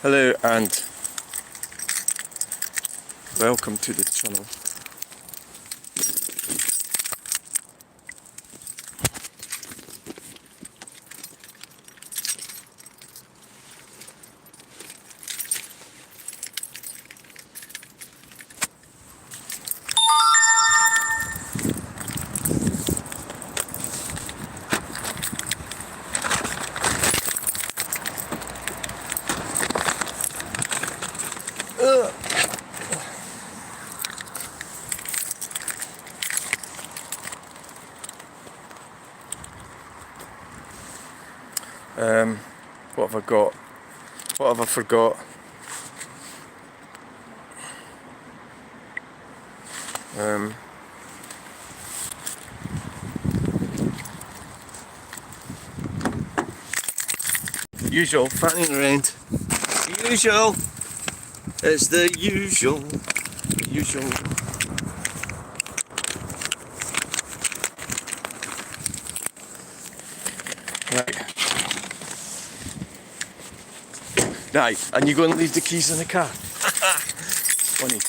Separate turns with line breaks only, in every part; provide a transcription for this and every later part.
Hello and welcome to the channel. What have I got? What have I forgot? Usual, fanning around. Usual. It's the usual. Usual. Right. Right, and you go and leave the keys in the car. Funny.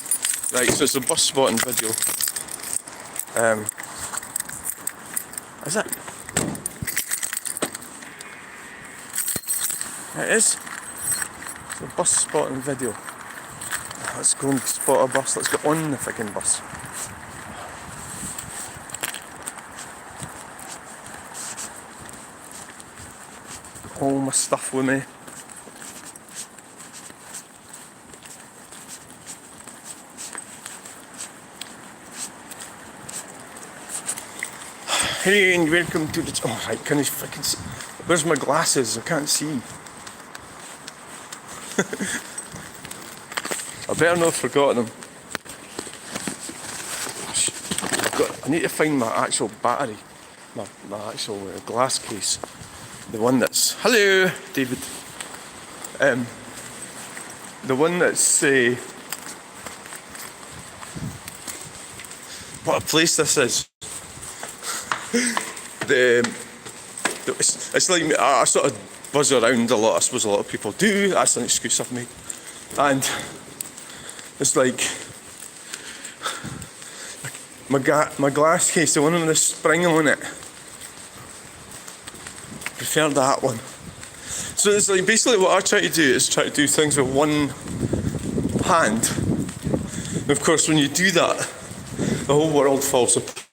Right, so it's a bus spotting video. Is it? It is. It's a bus spotting video. Let's go and spot a bus. Let's get on the fucking bus. All my stuff with me. Hey, and welcome to the... Oh, right, can I fucking see? Where's my glasses? I can't see. I better not have forgotten them. I need to find my actual battery. My actual glass case. The one that's... Hello, David. The one that's... what a place this is. It's like I sort of buzz around a lot. I suppose a lot of people do. That's an excuse I've made. And it's like my glass case, the one with the spring on it. Prefer that one. So it's like basically what I try to do is try to do things with one hand. And of course, when you do that, the whole world falls apart.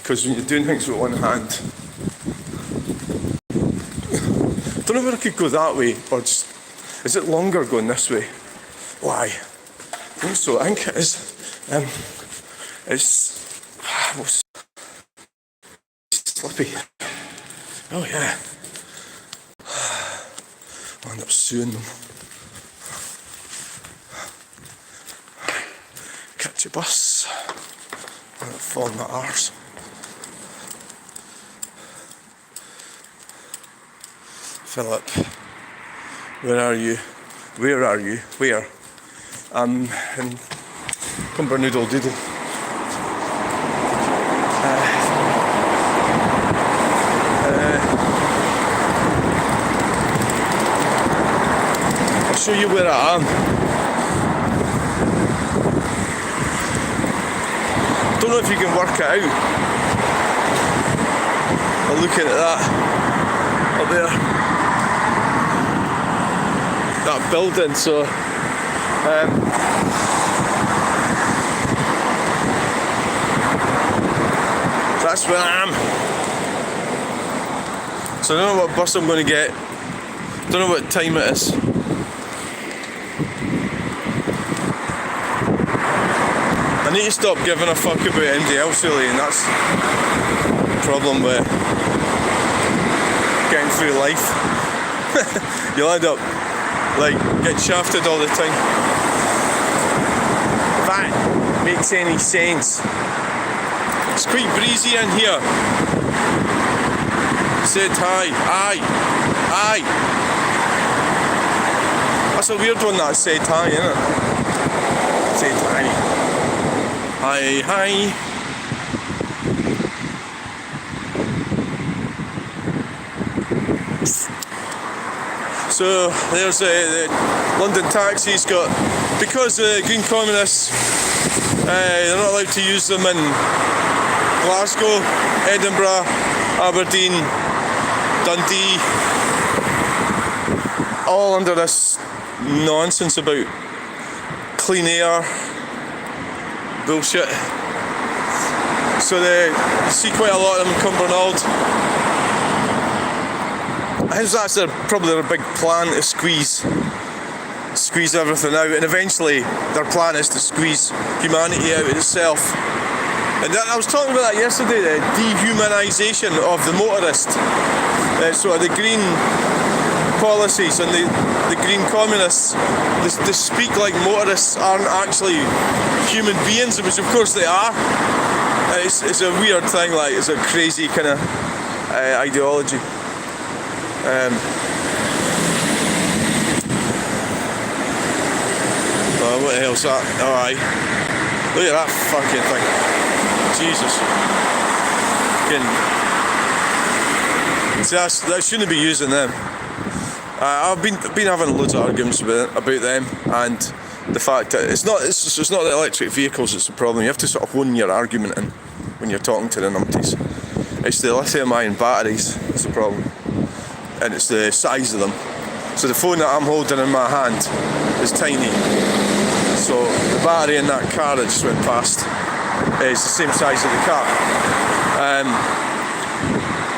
Because when you're doing things with one hand, I don't know whether I could go that way or just, is it longer going this way? Why? I think so. I think it is. It's slippy. Oh yeah. I'll end up suing them. Catch a bus. I'm gonna fall on my arse. Philip, where are you? Where are you? Where? I'm in Cumbernoodle Doodle. I'll show you where I am. Don't know if you can work it out. I'm looking at that up there. That building, so that's where I am. So I don't know what bus I'm going to get. Don't know what time it is. I need to stop giving a fuck about anybody else really, and that's the problem with getting through life. You'll end up like getting shafted all the time. If that makes any sense. It's quite breezy in here. Said hi. Aye. Aye. That's a weird one, that said hi, isn't it? Said hi. Hi, hi. So there's the London taxis because the Green Communists, they're not allowed to use them in Glasgow, Edinburgh, Aberdeen, Dundee, all under this nonsense about clean air bullshit. So you see quite a lot of them in Cumbernauld. I think that's probably their big plan to squeeze everything out, and eventually their plan is to squeeze humanity out of itself. And I was talking about that yesterday, the dehumanisation of the motorist. Sort of the green policies and the Green Communists, they speak like motorists aren't actually human beings, which of course they are. It's a weird thing, like it's a crazy kind of ideology. Oh, what the hell's that? Oh, aye. Look at that fucking thing. Jesus. See, that shouldn't be using them. I've been having loads of arguments about them, and the fact that it's not the electric vehicles that's the problem. You have to sort of hone your argument in when you're talking to the numpties. It's the lithium-ion batteries that's the problem, and it's the size of them. So the phone that I'm holding in my hand is tiny. So the battery in that car that just went past is the same size as the car.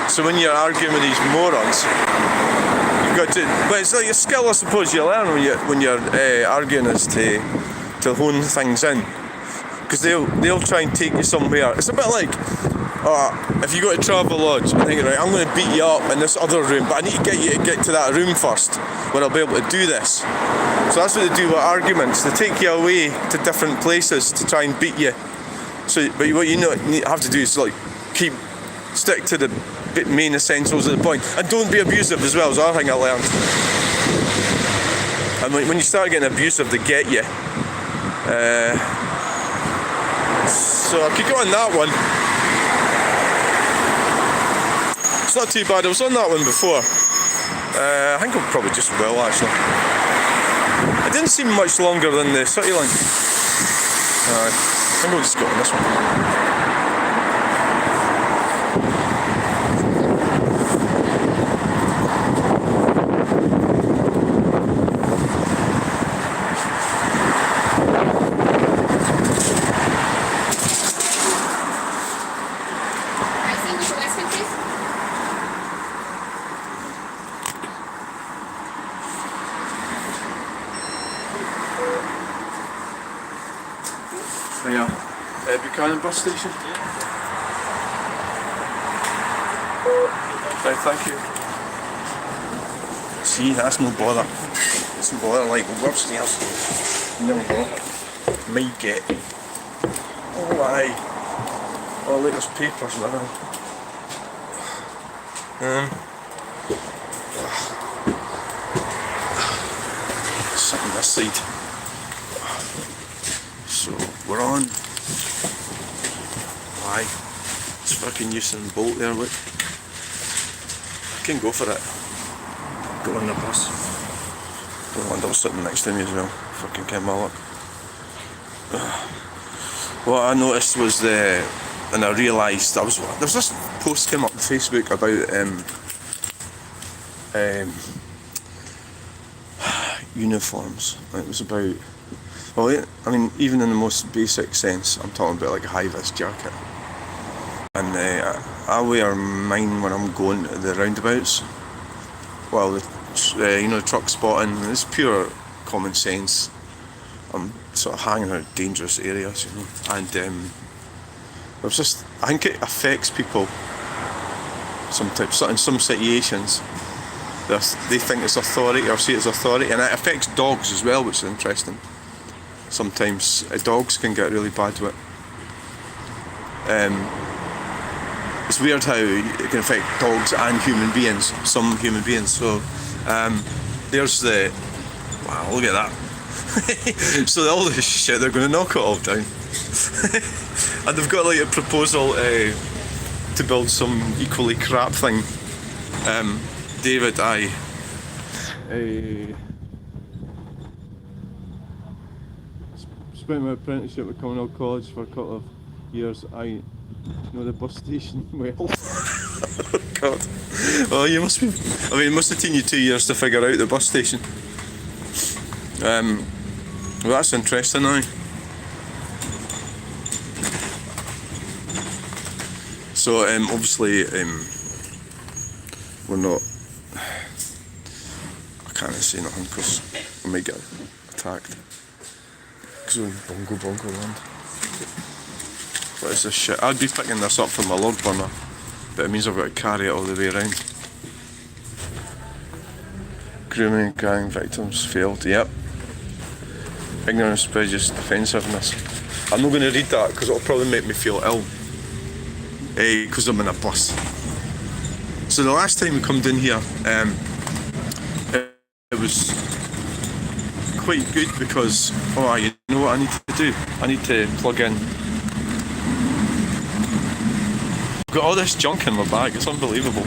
So when you're arguing with these morons, you've got to. But it's like a skill, I suppose, you learn when you're arguing is to hone things in, because they'll try and take you somewhere. It's a bit like, if you go to Travelodge and think, right, I'm going to beat you up in this other room, but I need to get to that room first, when I'll be able to do this. So that's what they do with arguments. They take you away to different places to try and beat you. So, but what you have to do is like stick to the main essentials of the point, and don't be abusive as well. Is the other thing I learned. And when you start getting abusive, they get you. So I could go on that one. It's not too bad. I was on that one before. I think I probably just will actually. It didn't seem much longer than the City Link. I think we'll just go on this one. Buchanan bus station? Right, thank you. See, that's no bother. It's no bother, like, we'll go upstairs. You never know. Might get. Oh, aye. Oh, look, there's papers and everything. Sit on this side. So, we're on. Aye, it's fucking Usain Bolt there, look. I can go for it. Go on the bus. The one that was sitting next to me as well. Fucking Ken Mullock. What I noticed was and I realised there was this post came up on Facebook about uniforms. It was about, well, I mean, even in the most basic sense, I'm talking about like a high-vis jacket. And I wear mine when I'm going to the roundabouts. Well, the truck spotting, it's pure common sense. I'm sort of hanging out dangerous areas, and it's just, I think it affects people sometimes, in some situations. They think it's authority, or see it as authority, and it affects dogs as well, which is interesting. Sometimes dogs can get really bad with it. It's weird how it can affect dogs and human beings, some human beings. So there's wow, look at that. So all this shit, they're going to knock it all down. And they've got like a proposal to build some equally crap thing. David, Spent my apprenticeship at Commonwealth College for a couple of years. I know the bus station well. Oh God. Well, you must be. I mean, it must have taken you 2 years to figure out the bus station. Well, that's interesting now. So, obviously, we're not. I can't say nothing because we might get attacked. Because we're in bongo land. What is this shit? I'd be picking this up from my log burner, but it means I've got to carry it all the way around. Grooming gang victims failed. Yep. Ignorance, prejudice, defensiveness. I'm not going to read that because it'll probably make me feel ill. Because I'm in a bus. So the last time we come down here, it was quite good because, you know what I need to do? I need to plug in. I've got all this junk in my bag, it's unbelievable.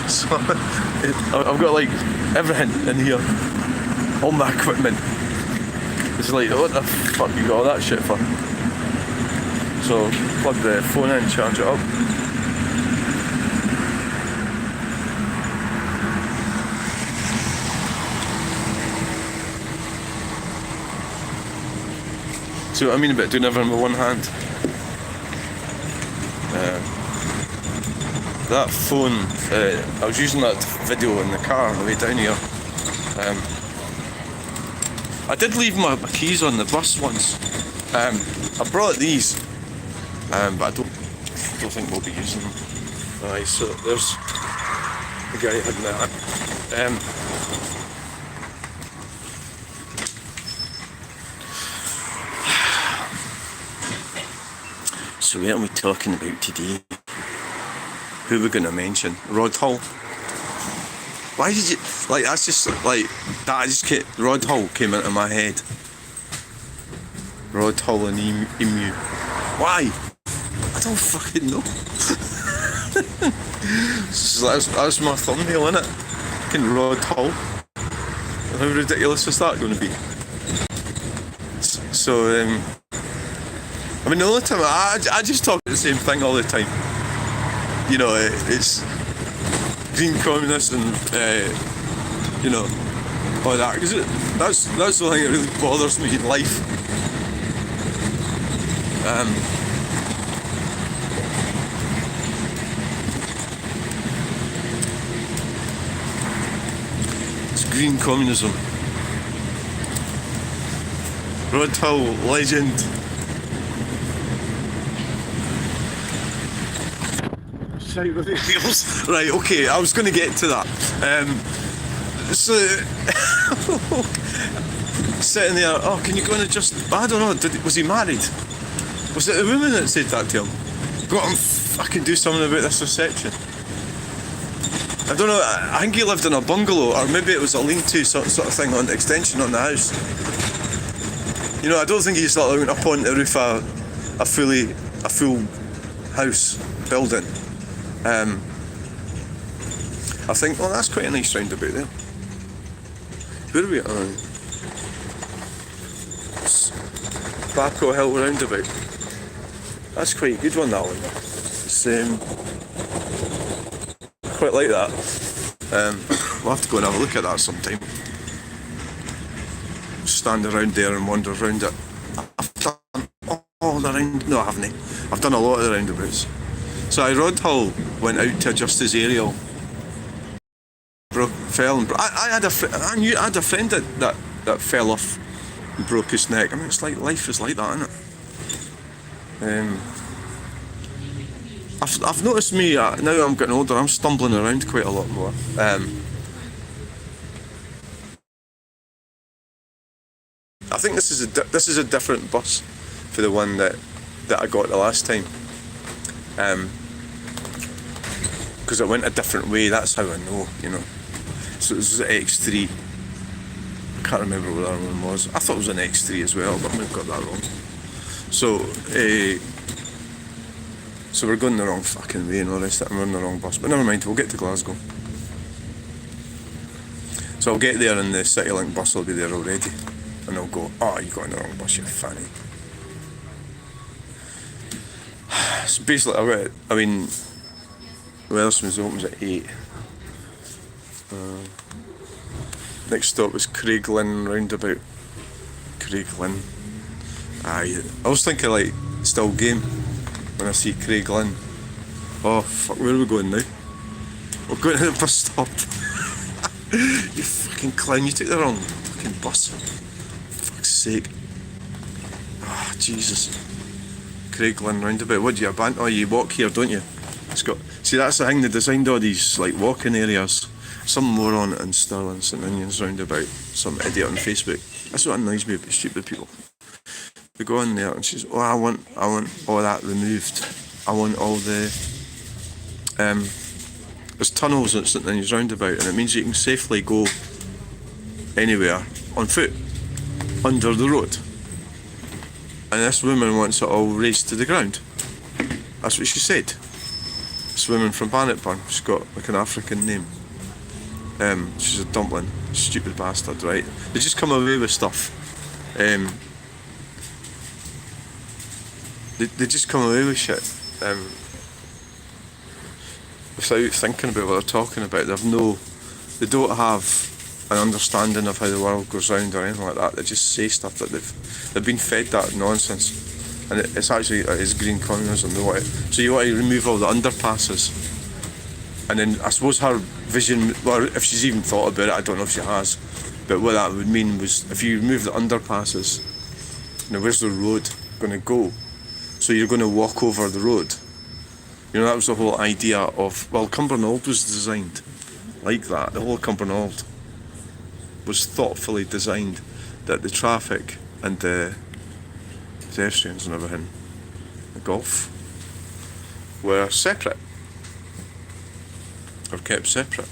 So, I've got like everything in here, all my equipment. It's like, what the fuck you got all that shit for? So, plug the phone in, charge it up. See what I mean about doing everything with one hand? That phone, I was using that video in the car on the way down here. I did leave my keys on the bus once. I brought these, but I don't think we'll be using them. Aye, so there's the guy hiding that. So what are we talking about today? Who are we going to mention? Rod Hull. Why did you... Like, that's just... Like, that just came... Rod Hull came into my head. Rod Hull and Emu. Why? I don't fucking know. So that's my thumbnail, innit? Fucking Rod Hull. How ridiculous is that going to be? So, I mean, the only time I just talk about the same thing all the time. You know, it's green communists and you know, all that. Because that's the thing that really bothers me in life. It's green communism. Rod Hull, legend. Right, okay, I was going to get to that. So, sitting there, can you go and adjust? I don't know, was he married? Was it a woman that said that to him? Go and fucking do something about this reception. I don't know, I think he lived in a bungalow, or maybe it was a lean-to sort of thing on the extension on the house. You know, I don't think he's like up on the roof of a full house building. I think, that's quite a nice roundabout there. Where are we at? Barco Hill roundabout. That's quite a good one, that one. It's quite like that. We'll have to go and have a look at that sometime. Stand around there and wander around it. I've done all the round... No, I haven't. I've done a lot of the roundabouts. So Rod Hull went out to adjust his aerial. Fell and I had a friend that fell off and broke his neck. I mean, it's like life is like that, isn't it? I've noticed me now I'm getting older. I'm stumbling around quite a lot more. I think this is a different bus for the one that I got the last time. Because it went a different way, that's how I know, you know. So this is an X3. I can't remember what that one was. I thought it was an X3 as well, but we've got that wrong. So, so we're going the wrong fucking way and all this, and we're on the wrong bus. But never mind, we'll get to Glasgow. So I'll get there and the CityLink bus will be there already. And they'll go, oh, you got in the wrong bus, you fanny. So basically, Wetherspoons opens at 8. Next stop is Craiglin roundabout. Craiglin. Aye. I was thinking like still game when I see Craiglin. Oh fuck, where are we going now? We're going to the bus stop. You fucking clown, you took the wrong fucking bus. For fuck's sake. Ah, Jesus. Craiglin roundabout. What do you abandon? Oh, you walk here, don't you? It's got. See, that's the thing. They designed all these like walking areas. Some moron in Stirling St Ninians roundabout. Some idiot on Facebook. That's what annoys me about stupid people. They go in there and says, "Oh, I want all that removed. I want all the there's tunnels at St Ninians roundabout, and it means you can safely go anywhere on foot under the road." And this woman wants it all raised to the ground. That's what she said. This woman from Bannockburn, she's got like an African name. She's a dumpling, stupid bastard, right? They just come away with stuff. They just come away with shit without thinking about what they're talking about. They don't have an understanding of how the world goes round or anything like that. They just say stuff that they've been fed that nonsense, and it's green communism. So you want to remove all the underpasses, and then I suppose her vision, well, if she's even thought about it, I don't know if she has, but what that would mean was if you remove the underpasses, now where's the road going to go? So you're going to walk over the road. You know, that was the whole idea of, well, Cumbernauld was designed like that. The whole of Cumbernauld was thoughtfully designed that the traffic and the pedestrians and everything, the golf, were separate, or kept separate.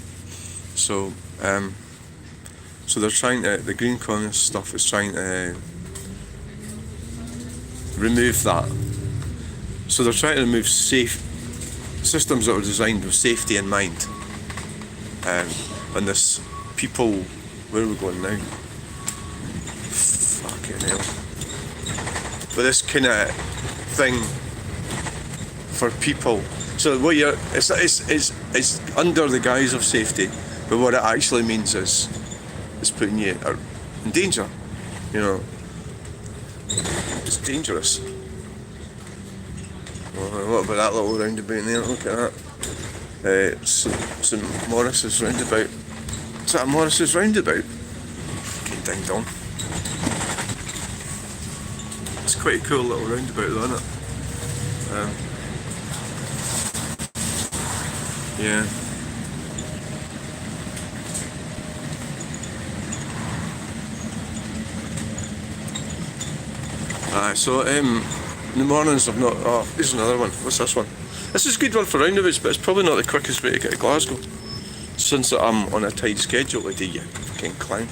So they're trying to, the green communist stuff is trying to remove that. So they're trying to remove systems that were designed with safety in mind. And this people, where are we going now? Fucking hell. But this kind of thing for people. So what it's under the guise of safety, but what it actually means is putting you in danger. You know, it's dangerous. What about that little roundabout there? Look at that. St Maurice's roundabout. Is that Maurice's roundabout? Fucking ding dong. It's quite a cool little roundabout though, isn't it? Yeah. So in the mornings I've not. Oh, here's another one. What's this one? This is a good one for roundabouts, but it's probably not the quickest way to get to Glasgow. Since I'm on a tight schedule today, you fucking clown.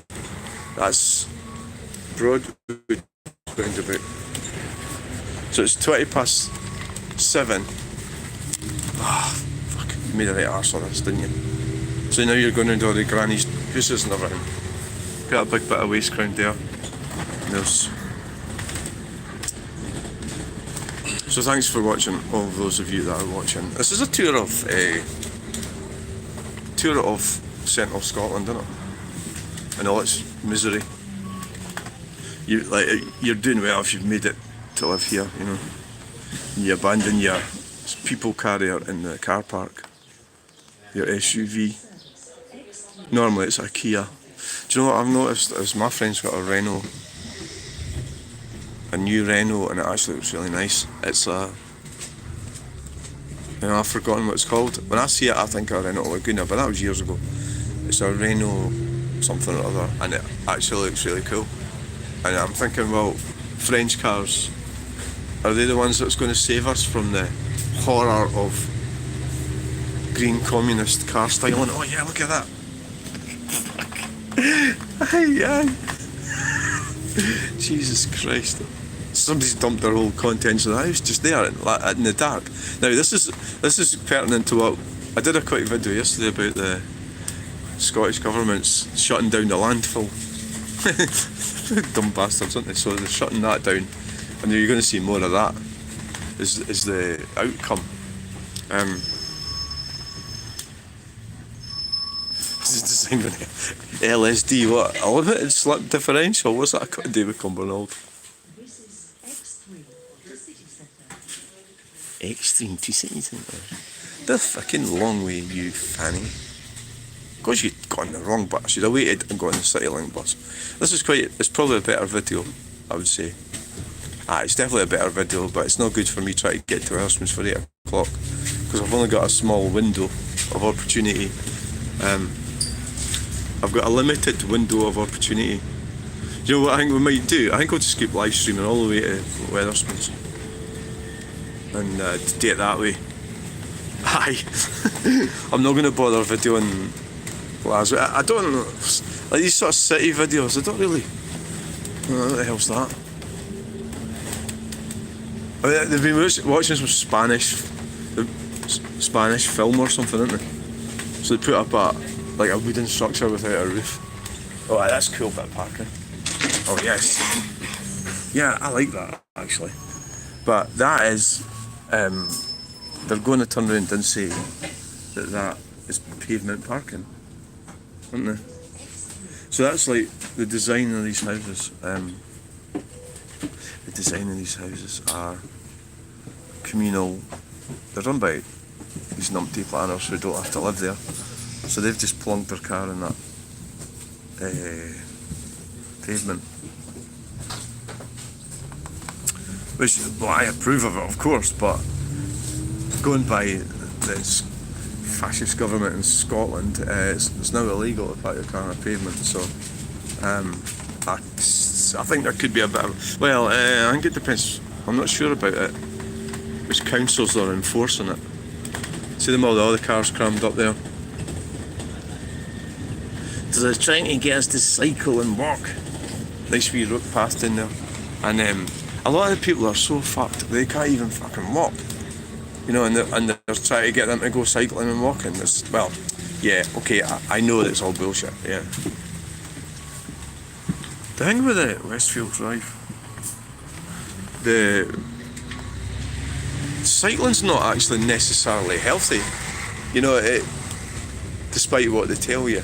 That's Broadwood roundabout. So it's 7:20. Ah, fuck, you made a right arse of this, didn't you? So now you're going into all the granny's houses and everything. Got a big bit of waste ground there. And there's. So thanks for watching, all of those of you that are watching. This is a tour of central Scotland, isn't it? And all its misery. You're doing well if you've made it to live here, you know. You abandon your people carrier in the car park, your SUV. Normally it's a Kia. Do you know what I've noticed is my friend's got a new Renault, and it actually looks really nice. It's I've forgotten what it's called. When I see it, I think of Renault Laguna, but that was years ago. It's a Renault something or other, and it actually looks really cool. And I'm thinking, well, French cars, are they the ones that's going to save us from the horror of green communist car styling? Oh yeah, look at that. Aye. Jesus Christ. Somebody's dumped their whole contents of the house just there in the dark. Now this is pertinent to what I did a quick video yesterday about Scottish government's shutting down the landfill. Dumb bastards, aren't they? So they're shutting that down, and you're going to see more of that. Is the outcome. This is designed with LSD. What? A limited slip differential. What's that got to do with Cumbernauld?
This is X3 to city centre.
Extreme to city centre. The fucking long way, you fanny. Because you got on the wrong bus. You'd have waited and got on the CityLink bus. This is it's probably a better video, I would say. It's definitely a better video, but it's not good for me trying to get to Erasmus for 8 o'clock. Because I've only got a small window of opportunity. I've got a limited window of opportunity. You know what I think we might do? I think we'll just keep live streaming all the way to Wetherspoons. And do it that way. Aye. I'm not going to bother videoing Glasgow. I don't know. Like these sort of city videos, I don't really. What the hell's that? I mean, they've been watching some Spanish film or something, haven't they? So they put up like a wooden structure without a roof. Oh, that's cool bit of parking. Oh yes. Yeah, I like that actually. But that is, they're going to turn around and say that is pavement parking, aren't they? So that's like the design of these houses. The design of these houses are communal. They're run by these numpty planners who don't have to live there. So they've just plonked their car in that pavement. Which, well, I approve of it, of course, but going by this fascist government in Scotland, it's now illegal to park your car on a pavement, so I think there could be a bit of... Well, I think it depends. I'm not sure about it. Which councils are enforcing it. See them all the cars crammed up there. So they're trying to get us to cycle and walk. Nice wee road path in there. And a lot of the people are so fucked, they can't even fucking walk. You know, and they're trying to get them to go cycling and walking. Well, yeah, okay, I know that it's all bullshit, yeah. The thing with the Westfield Drive, the cycling's not actually necessarily healthy. You know, despite what they tell you.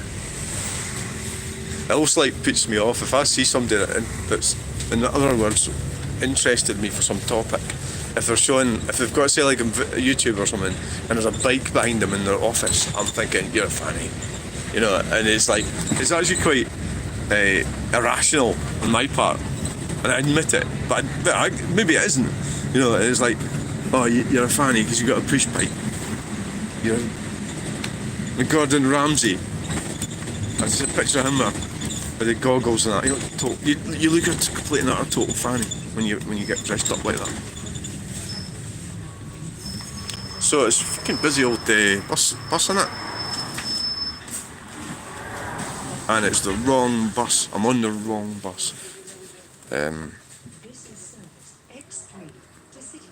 It also puts me off if I see somebody that's, in other words, interested me for some topic. If they've got, say, like a YouTube or something, and there's a bike behind them in their office, I'm thinking, you're a fanny. You know, and it's actually quite irrational on my part, and I admit it, but maybe it isn't. You know, it's like, oh, you're a fanny because you got a push bike. You know, Gordon Ramsay. I just a picture of him there with the goggles and that. You look a complete and utter total fanny when you get dressed up like that. So it's fucking busy old bus, isn't it? And it's the wrong bus. I'm on the wrong bus.
This is service X3 to city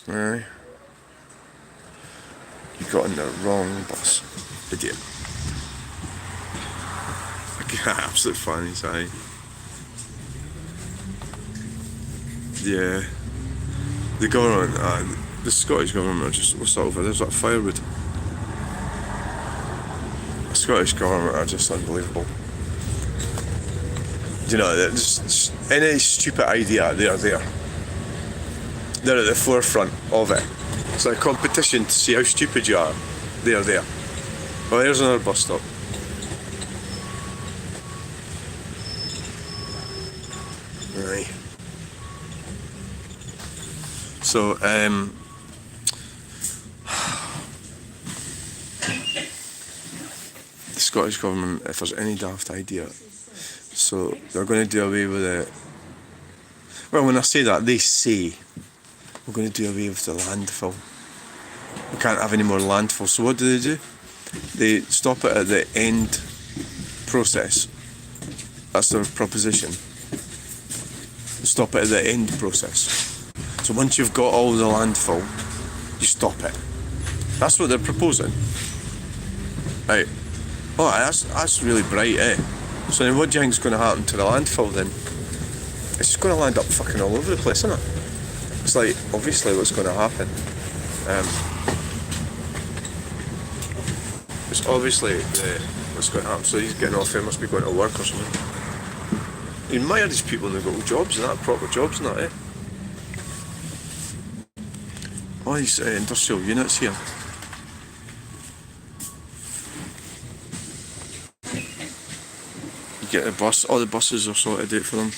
centre.
Aye. You got on the wrong bus, idiot. Absolute fannies, aye. Yeah. The government, the Scottish government are just, what's that over? There's that firewood. The Scottish government are just unbelievable. You know, just any stupid idea, they're there. They're at the forefront of it. It's like a competition to see how stupid you are. They're there. Well, there's another bus stop. Right. So, the Scottish government, if there's any daft idea, so they're going to do away with it. Well, when I say that, they say we're going to do away with the landfill. We can't have any more landfill. So what do? They stop it at the end process. That's their proposition. Stop it at the end process. So once you've got all the landfill, you stop it. That's what they're proposing. Right. Oh, that's really bright, eh? So then what do you think's going to happen to the landfill then? It's just going to land up fucking all over the place, isn't it? It's like, obviously what's going to happen. It's obviously what's going to happen. So he's getting off here, must be going to work or something. You admire these people and they've got jobs and that, proper jobs and that, eh? All these industrial units here. You get the bus, all the buses are sorted out for them.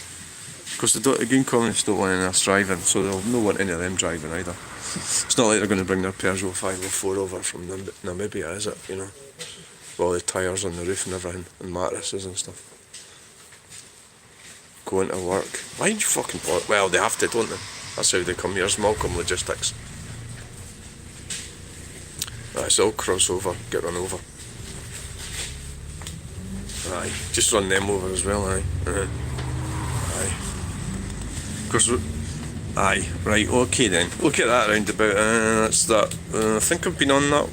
Because the Green Communists don't want any of us driving, so they'll not want any of them driving either. It's not like they're going to bring their Peugeot 504 over from Namibia, is it? You know, with all the tyres on the roof and everything, and mattresses and stuff. Going to work. Why do you fucking work? Well, they have to, don't they? That's how they come here. It's Malcolm Logistics. It's all crossover, get run over. Aye, just run them over as well, aye. Aye. Of course, aye, right, okay then. Look at that roundabout, that's that. I think I've been on that.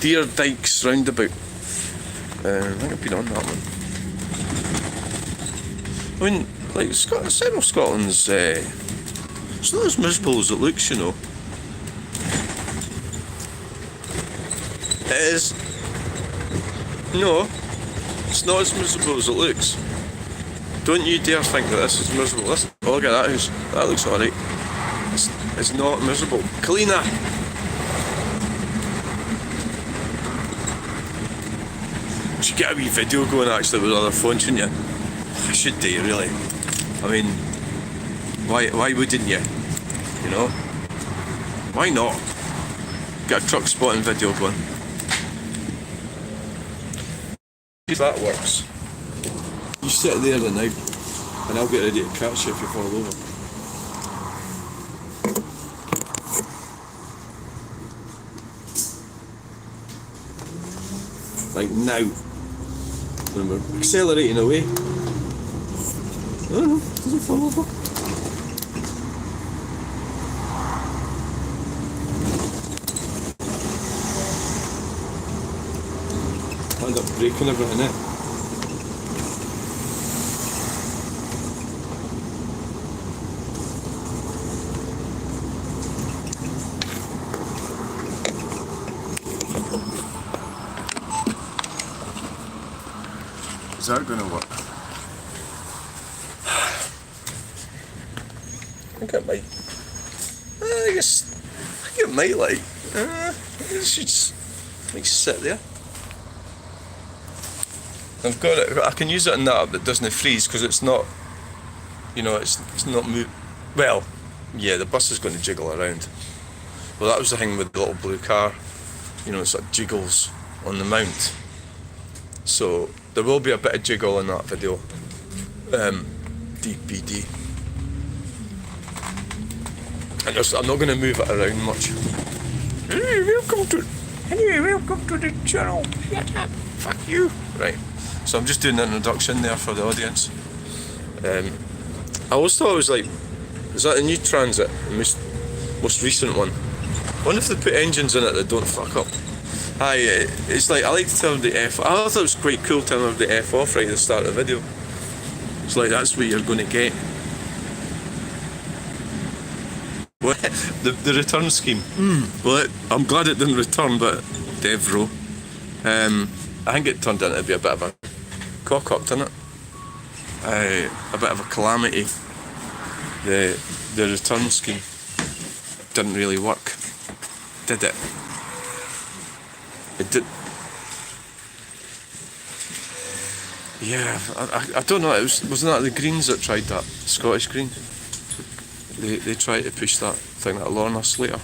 Deer Dykes roundabout. I think I've been on that one. I mean, like, Central Scotland's, it's not as miserable as it looks, you know. It is. No, it's not as miserable as it looks. Don't you dare think that this is miserable. Listen, oh, look at that house. That looks alright. It's not miserable. Kalina! You should get a wee video going actually with other phones, shouldn't you? I should do, really. I mean, why wouldn't you? You know? Why not? Get a truck spotting video going. If that works. You sit there the night and I'll get ready to catch you if you fall over. Like now. When we're accelerating away. I don't know, doesn't fall over. I end up breaking everything in. Is that going to work? I think it might. I think it might, like. I should just sit there. I've got it. I can use it in that but it doesn't freeze because it's not. You know, it's not move. Well, yeah, the bus is going to jiggle around. Well, that was the thing with the little blue car. You know, it sort of jiggles on the mount. So there will be a bit of jiggle in that video. DPD. And I'm not going to move it around much. Hey, welcome to the channel. Shut up. Fuck you. Right. So I'm just doing an introduction there for the audience. I always thought it was like, is that the new Transit, the most recent one? I wonder if they put engines in it that don't fuck up. Aye, it's like, I like to tell them the F. I thought it was quite cool telling them the F off right at the start of the video. It's like, that's what you're going to get. Well, the return scheme. Well, I'm glad it didn't return, but Devro. I think it turned out to be a bit of a cock-up, didn't it? A bit of a calamity. The return scheme didn't really work, did it? It did. Yeah, I don't know. Wasn't that the Greens that tried that? The Scottish Greens. They tried to push that thing, that Lorna Slater.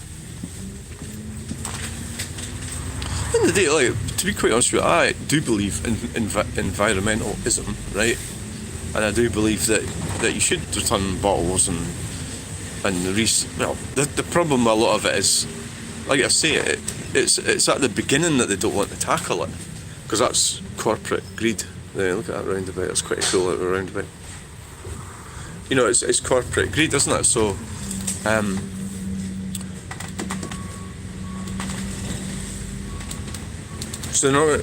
In the day, like, to be quite honest with you, I do believe in environmentalism, right? And I do believe that you should return bottles and well, the problem with a lot of it is, like I say, it's at the beginning that they don't want to tackle it, because that's corporate greed. Yeah, look at that roundabout. It's quite a cool little roundabout. You know, it's corporate greed, isn't it? So, So no,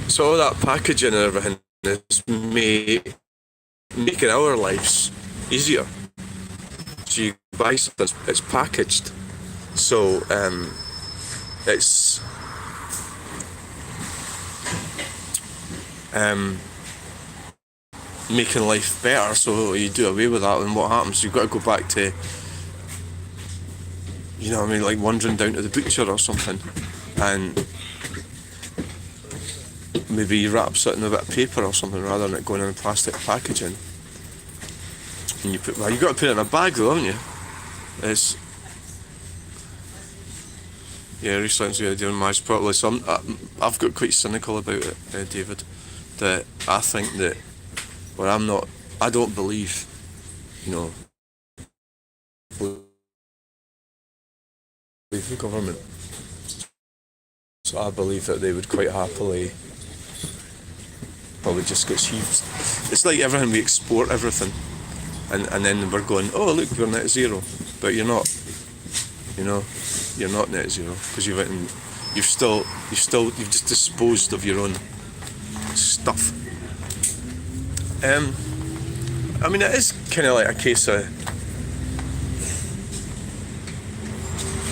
so all that packaging and everything is making our lives easier. So you buy something, it's packaged, so it's making life better. So you do away with that, and what happens? You've got to go back to, you know what I mean, like wandering down to the butcher or something, and maybe you wrap it in a bit of paper or something rather than it going in plastic packaging. And you put, well, you got to put it in a bag though, haven't you? It's, yeah, recently you're doing my probably some. I've got quite cynical about it, David. That I think that, well, I don't believe, you know, believe the government. So I believe that they would quite happily probably just get sheaves. It's like everything, we export everything, and then we're going, oh look, we're net zero, but you're not. You know, you're not net zero because you've just disposed of your own stuff. I mean, it is kind of like a case of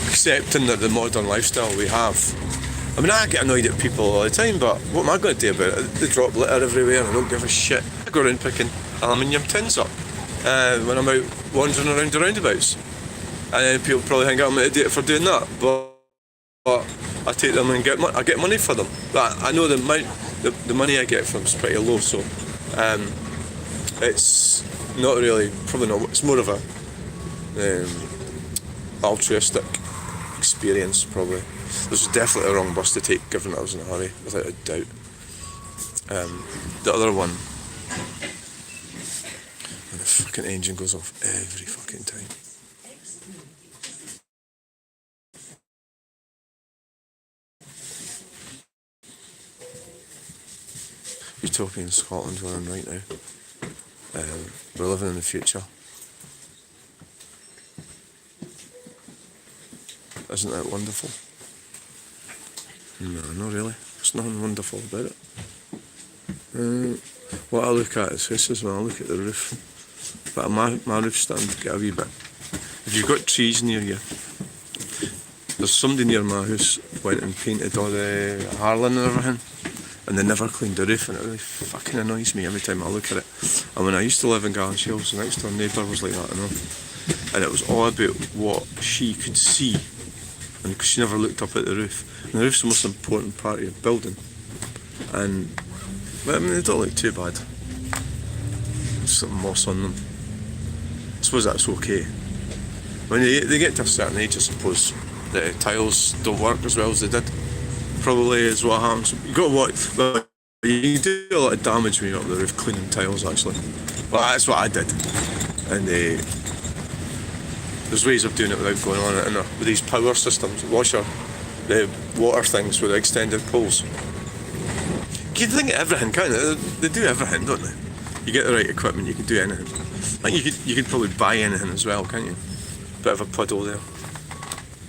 accepting that the modern lifestyle we have. I mean, I get annoyed at people all the time, but what am I going to do about it? They drop litter everywhere and I don't give a shit. I go around picking aluminium tins up when I'm out wandering around the roundabouts. And then people probably think I'm an idiot for doing that, but I take them and I get money for them. But I know the money I get from is pretty low, so it's not really, probably not, it's more of a altruistic experience, probably. This was definitely the wrong bus to take, given that I was in a hurry, without a doubt. The other one, and the fucking engine goes off every fucking time. Utopian Scotland we're in right now. We're living in the future. Isn't that wonderful? No, not really. There's nothing wonderful about it. What I look at is houses when I look at the roof. But my roof's starting to get a wee bit. If you've got trees near you, there's somebody near my house went and painted all the Harlan and everything, and they never cleaned the roof, and it really fucking annoys me every time I look at it. And when I used to live in Glasgow, the next door neighbour was like that, you know, and it was all about what she could see, and because she never looked up at the roof. And the roof's the most important part of your building, and well, I mean, they don't look too bad. There's some moss on them. I suppose that's okay. When they get to a certain age, I suppose the tiles don't work as well as they did. Probably is what happens. You got to watch. Well, you can do a lot of damage when you're up the roof cleaning tiles. Actually, well, that's what I did. And there's ways of doing it without going on it. And with these power systems, the water things with the extended poles. You can think of everything, can't you? They do everything, don't they? You get the right equipment, you can do anything. Like you could probably buy anything as well, can't you? Bit of a puddle there.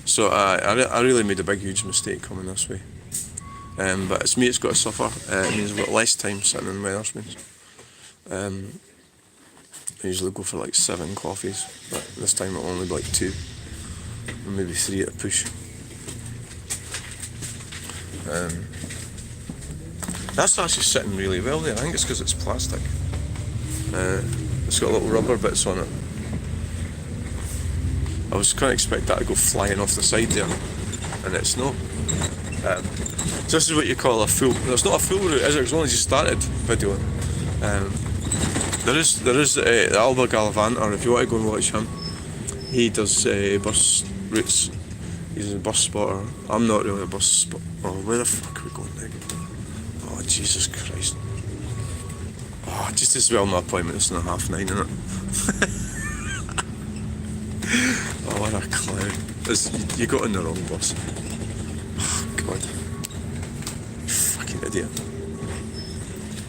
So I really made a big, huge mistake coming this way. But it's me that's got to suffer. It means I've got less time sitting in Wetherspoons. I usually go for like 7 coffees, but this time it'll only be like 2, or maybe 3 at a push. That's actually sitting really well there. I think it's because it's plastic. It's got little rubber bits on it. I was kind of expect that to go flying off the side there, and it's not. So this is what you call a full. It's not a full route, is it? It's only just started videoing. There is the Alba Galavanter. If you want to go and watch him, he does bus routes. He's a bus spotter. I'm not really a bus spotter. Oh, where the fuck are we going now? Oh, Jesus Christ. Oh, just as well my appointment is not 9:30, isn't it? Oh, what a clown. You got on the wrong bus. Oh, God. You fucking idiot.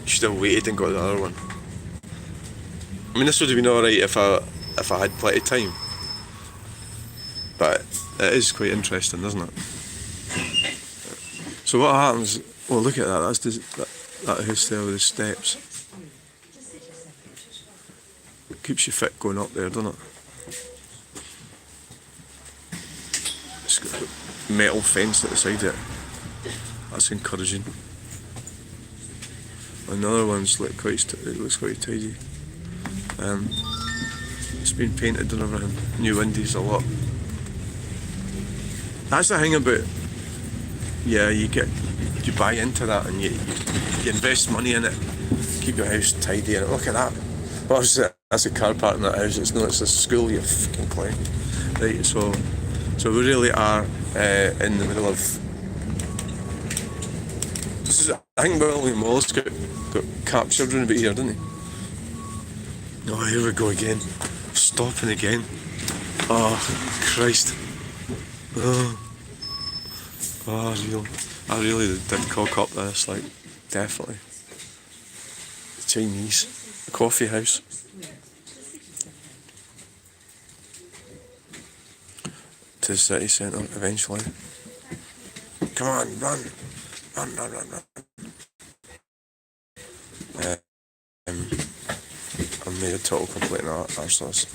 You should have waited and got the other one. I mean, this would have been alright if I had plenty of time. But it is quite interesting, isn't it? So what happens? Well, look at that. That's that house there with the steps.
To city centre.
It keeps you fit going up there, doesn't it? It's got a metal fence at the side of it. That's encouraging. Another one's like it looks quite tidy. It's been painted and everything. New windows a lot. That's the thing about, yeah, you buy into that and you invest money in it, keep your house tidy, and look at that. Well, that's a car park in that house. It's a school, you fucking play. Right, so we really are in the middle of. This is, I think William Wallace got captured around about here, didn't he? Oh, here we go again. Stopping again. Oh, Christ. Oh, I really did cock up this, like, definitely. The Chinese, the coffee house. To the city centre, eventually. Come on, run. Run. I made a total complete arseless.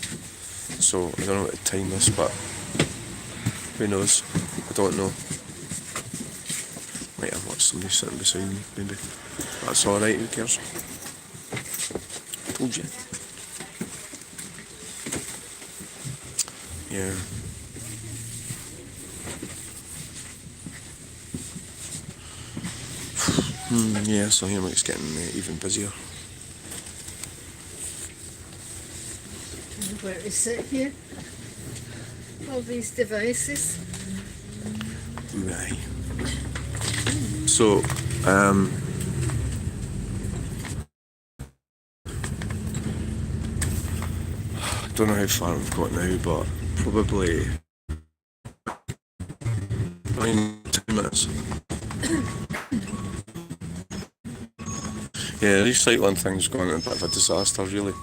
So, I don't know what the time is, but who knows? I don't know. Might have watched somebody sitting beside me, maybe. That's alright, who cares? I told you. Yeah. Yeah, so here it's getting even busier.
And where is it here? All these devices.
Right. So, I don't know how far we've got now, but probably 2 minutes. Yeah, the recycling thing's going a bit of a disaster, really.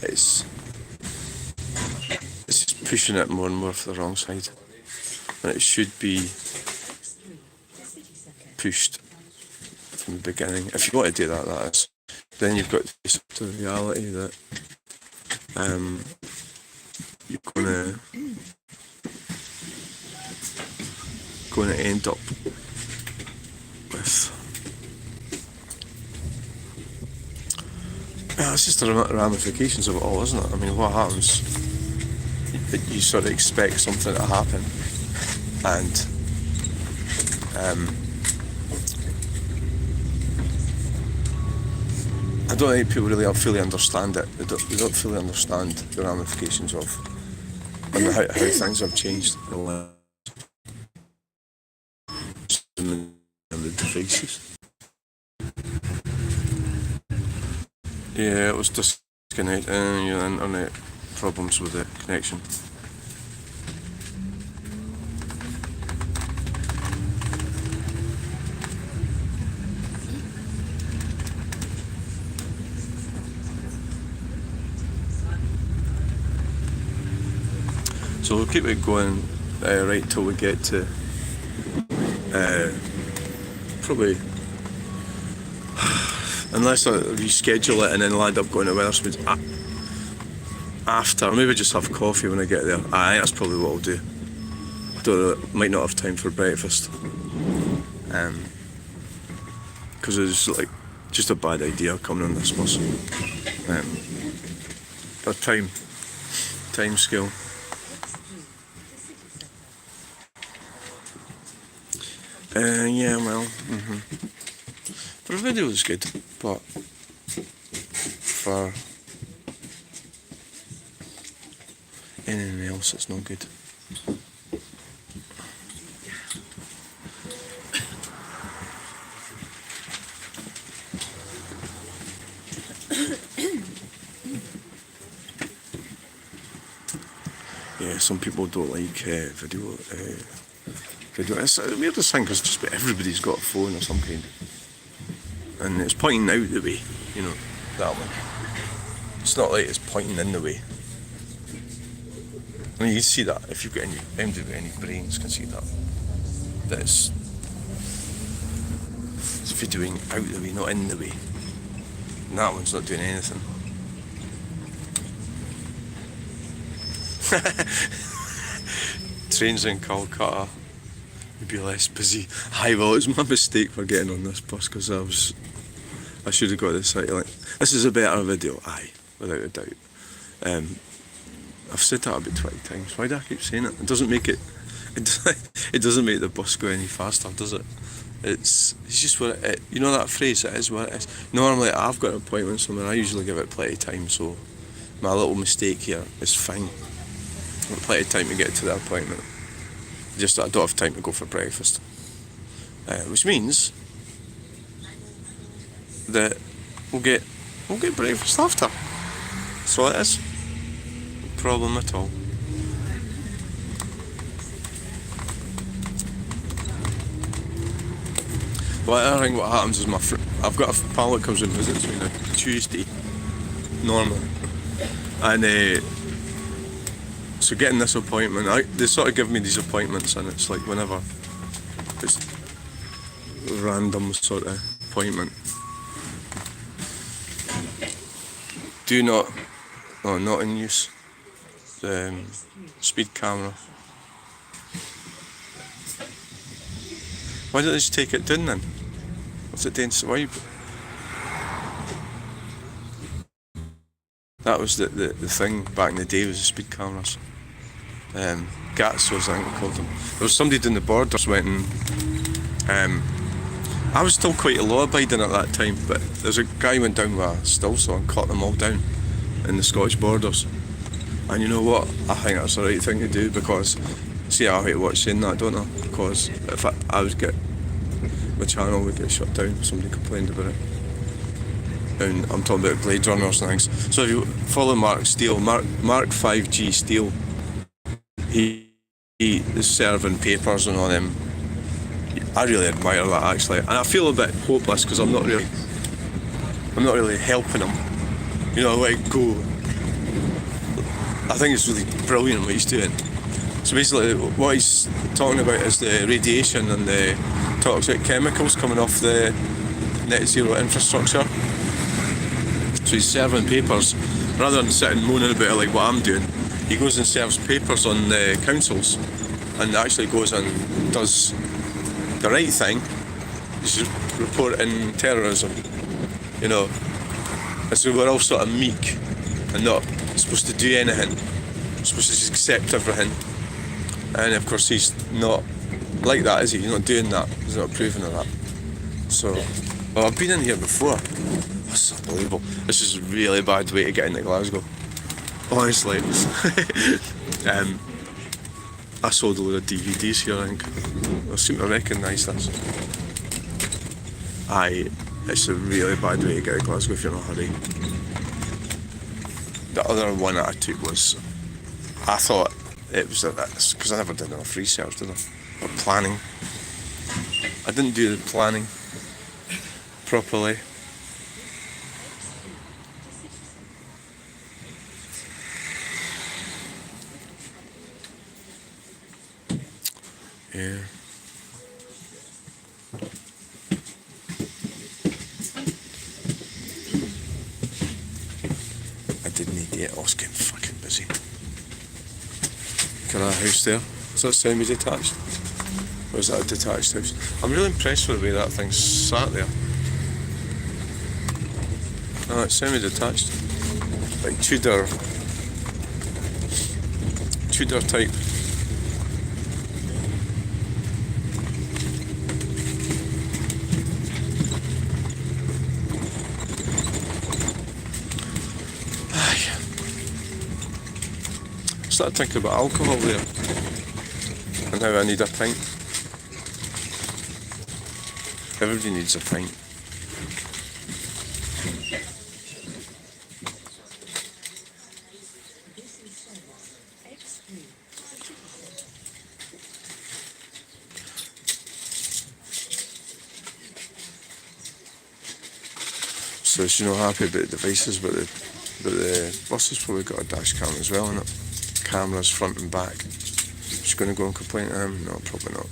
It's just pushing it more and more for the wrong side. And it should be pushed from the beginning. If you want to do that, that is. Then you've got to face up to the reality that you're going to end up with. Yeah, it's just the ramifications of it all, isn't it? I mean, what happens? You sort of expect something to happen, and I don't think people really fully understand it. They don't fully understand the ramifications of and how things have changed in the last and the devices. Yeah, it was disconnected. Yeah, internet problems with the connection. So we'll keep it going right till we get to probably, unless I reschedule it and then land up going to Wetherspoons after, or maybe just have coffee when I get there. Aye, that's probably what I'll do. Don't know, might not have time for breakfast, because it's like just a bad idea coming on this bus. A time scale. Yeah, well, for a video it's good, but for anything else it's not good. Yeah, some people don't like video. It's a weirdest thing because just about everybody's got a phone of some kind, and it's pointing out the way, you know, that one. It's not like it's pointing in the way. I mean, you can see that if you've got any brains, can see that. that's videoing out the way, not in the way. And that one's not doing anything. Trains in Calcutta would be less busy. Aye, well, it's my mistake for getting on this bus because I should have got the site. Like, this is a better video, aye, without a doubt. I've said that about 20 times. Why do I keep saying it? It doesn't make it. It doesn't make the bus go any faster, does it? It's just what it. You know that phrase? It is what it is. Normally, I've got an appointment somewhere. I usually give it plenty of time, so my little mistake here is fine. I've got plenty of time to get to the appointment. Just that I don't have time to go for breakfast, which means that we'll get breakfast after. That's all it is. No problem at all. Well, I think what happens is I've got a pal that comes and visits me on Tuesday, normally, and so getting this appointment, they sort of give me these appointments, and it's like whenever it's a random sort of appointment. Do not, not in use. Speed camera. Why don't they just take it down then? What's it doing? Why? That was the thing back in the day, was the speed cameras. GATS was, I think we called them. There was somebody doing the borders went and I was still quite law abiding at that time, but there's a guy who went down with a still saw and cut them all down in the Scottish borders. And you know what? I think that's the right thing to do, because see, I hate watch saying that, don't I? Because if I would get, my channel would get shut down if somebody complained about it. And I'm talking about Blade Runners and things. So if you follow Mark Steele, Mark 5G Steele, he is serving papers and all them. I really admire that, actually, and I feel a bit hopeless because I'm not really helping him. You know, like go. I think it's really brilliant what he's doing. So basically, what he's talking about is the radiation and the toxic chemicals coming off the net zero infrastructure. So he's serving papers, rather than sitting moaning about it like what I'm doing. He goes and serves papers on the councils, and actually goes and does the right thing. He's reporting terrorism, you know. And so we're all sort of meek and not supposed to do anything. We're supposed to just accept everything. And of course he's not like that, is he? He's not doing that. He's not approving of that. So, well, I've been in here before. That's unbelievable. This is a really bad way to get into Glasgow. Honestly. I sold a load of DVDs here, I think. I seem to recognise this. It's a really bad way to get to Glasgow if you're in a hurry. The other one that I took was, I thought it was this, because I never did enough research, did I? Or planning. I didn't do the planning properly. Yeah. I didn't need it. I was getting fucking busy. Look at that house there. Is that semi-detached? Or is that a detached house? I'm really impressed with the way that thing's sat there. Oh, it's semi-detached. Like Tudor type. Started thinking about alcohol there, and how I need a pint. Everybody needs a pint. So she's not happy about the devices, but the bus has probably got a dash cam as well in it. Cameras front and back. She's going to go and complain to him? No, probably not.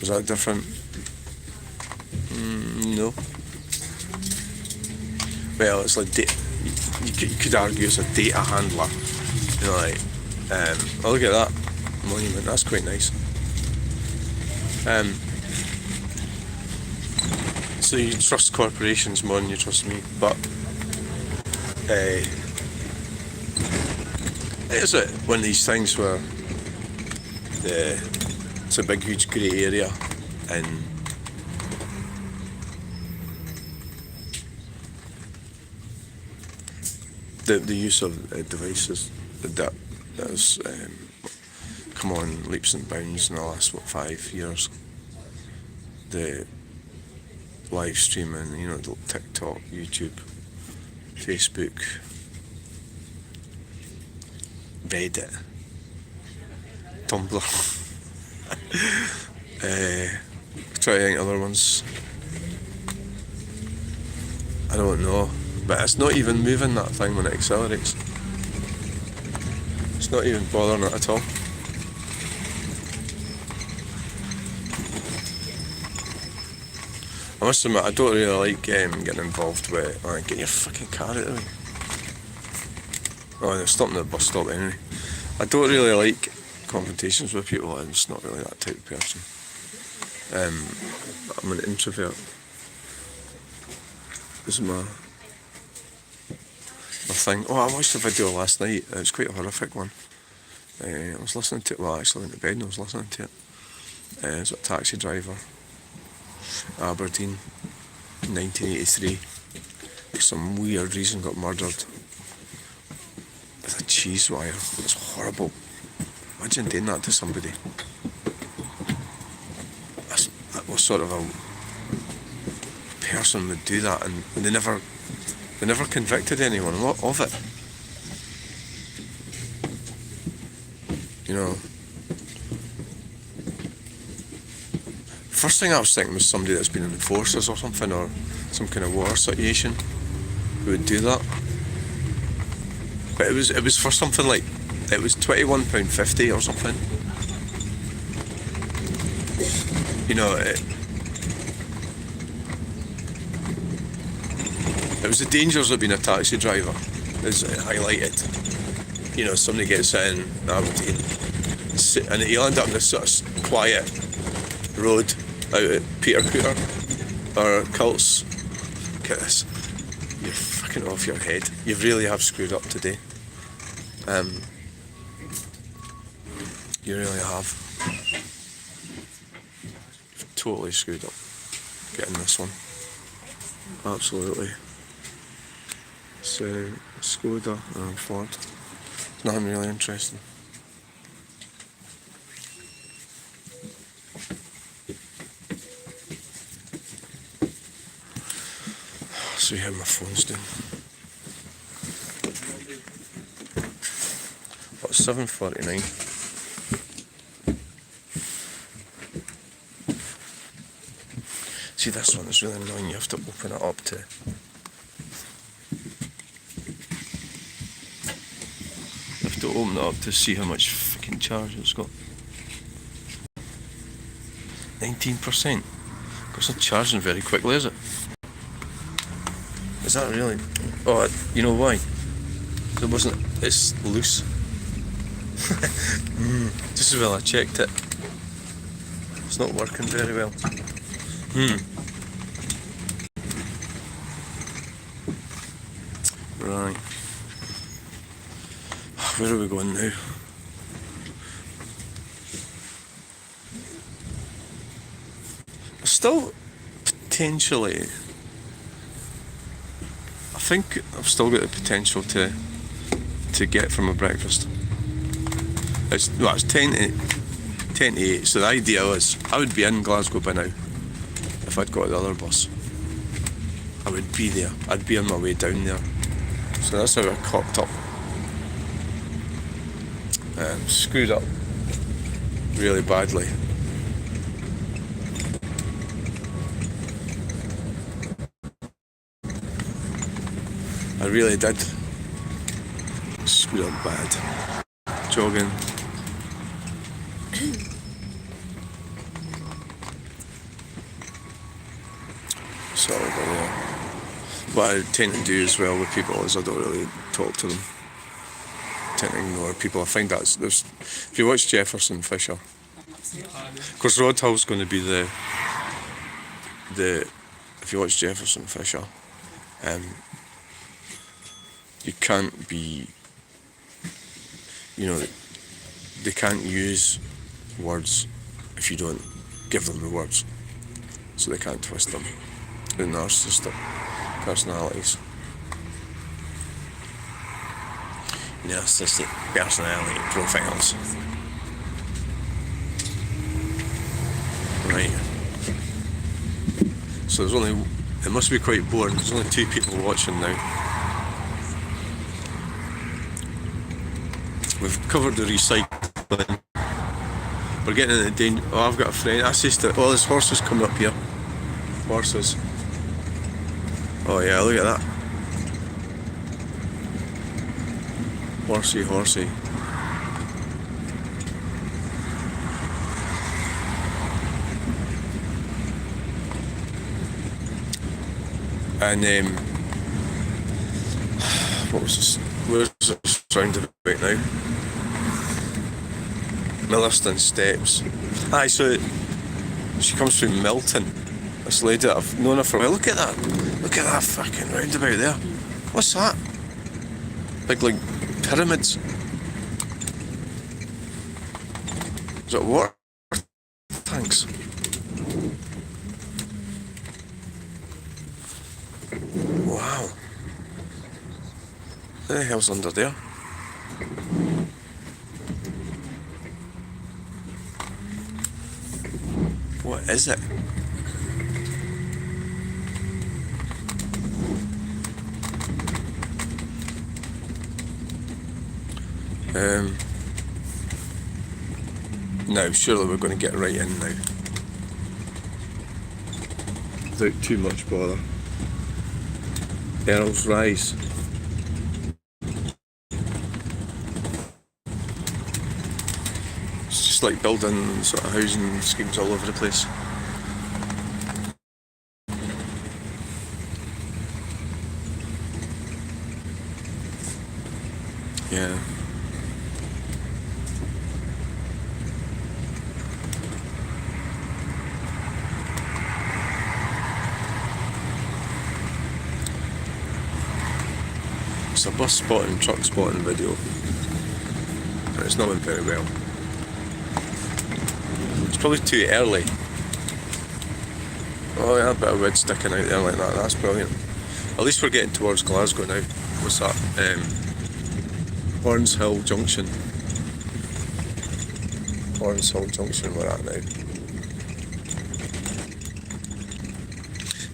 Was that different? No. Well, it's like you could argue it's a data handler. You know, like, oh, look at that monument. That's quite nice. So you trust corporations more than you trust me, but is it one of these things where it's a big, huge grey area, and the use of devices that has come on leaps and bounds in the last 5 years. The live streaming, you know, the TikTok, YouTube, Facebook, Reddit, Tumblr. Try to think other ones. I don't know, but it's not even moving, that thing, when it accelerates. It's not even bothering it at all. I must admit, I don't really like getting involved with getting your fucking car out of the way. Oh, they're stopping at the bus stop anyway. I don't really like confrontations with people. I'm just not really that type of person. I'm an introvert. This is my thing. Oh, I watched a video last night. It was quite a horrific one. I was listening to it. Well, I actually went to bed and I was listening to it. It's a taxi driver, Aberdeen, 1983. For some weird reason got murdered with a cheese wire. It's horrible. Imagine doing that to somebody. What sort of a person would do that, and they never convicted anyone of it. You know, first thing I was thinking was somebody that's been in the forces or something, or some kind of war situation who would do that. But it was for something like, it was £21.50 or something. You know, it was the dangers of being a taxi driver, is highlighted. You know, somebody gets in Aberdeen, and you'll end up in this sort of quiet road out at Peter Cooter or Cults. Look at this. You're fucking off your head. You really have screwed up today. You really have. You've totally screwed up getting this one. Absolutely. So, Skoda and Ford. Nothing really interesting. See how my phone's doing. What, 7:49? See, this one is really annoying. You have to open it up to. You have to open it up to see how much fucking charge it's got. 19%. It's not charging very quickly, is it? Is that really? Oh, you know why? It wasn't. It's loose. Just as well I checked it. It's not working very well. Right. Where are we going now? Still potentially. I think I've still got the potential to get from a breakfast. It's 10 to 8, so the idea was I would be in Glasgow by now if I'd got the other bus. I would be there. I'd be on my way down there. So that's how I cocked up. Screwed up really badly. I really did. Screwed up bad. Jogging. sort of, what I tend to do as well with people is I don't really talk to them. I tend to ignore people. I find that's, if you watch Jefferson Fisher, of course Rod Hull's going to be the if you watch Jefferson Fisher, you can't be, they can't use words if you don't give them the words, so they can't twist them. The narcissistic personalities. Narcissistic personality profiles. Right. So it must be quite boring. There's only 2 people watching now. We've covered the recycling. We're getting into danger. Oh, I've got a friend. I says to, there's horses coming up here. Horses. Oh yeah, look at that. Horsey. And what was this? Where's this roundabout now? Millerston Steps. Aye, so she comes through Milton. This lady, I've known her for a while. Look at that fucking roundabout there. What's that? Big, like, pyramids. Is it water tanks? Wow. What the hell's under there? What is it? Now, surely we're going to get right in now. Without too much bother. Earl's Rise. It's just like building sort of housing schemes all over the place. Yeah. It's a bus spotting, truck spotting video. And it's not went very well. It's probably too early. Oh yeah, a bit of wood sticking out there like that, that's brilliant. At least we're getting towards Glasgow now. What's that? Horns Hill Junction. Horns Hill Junction we're at now.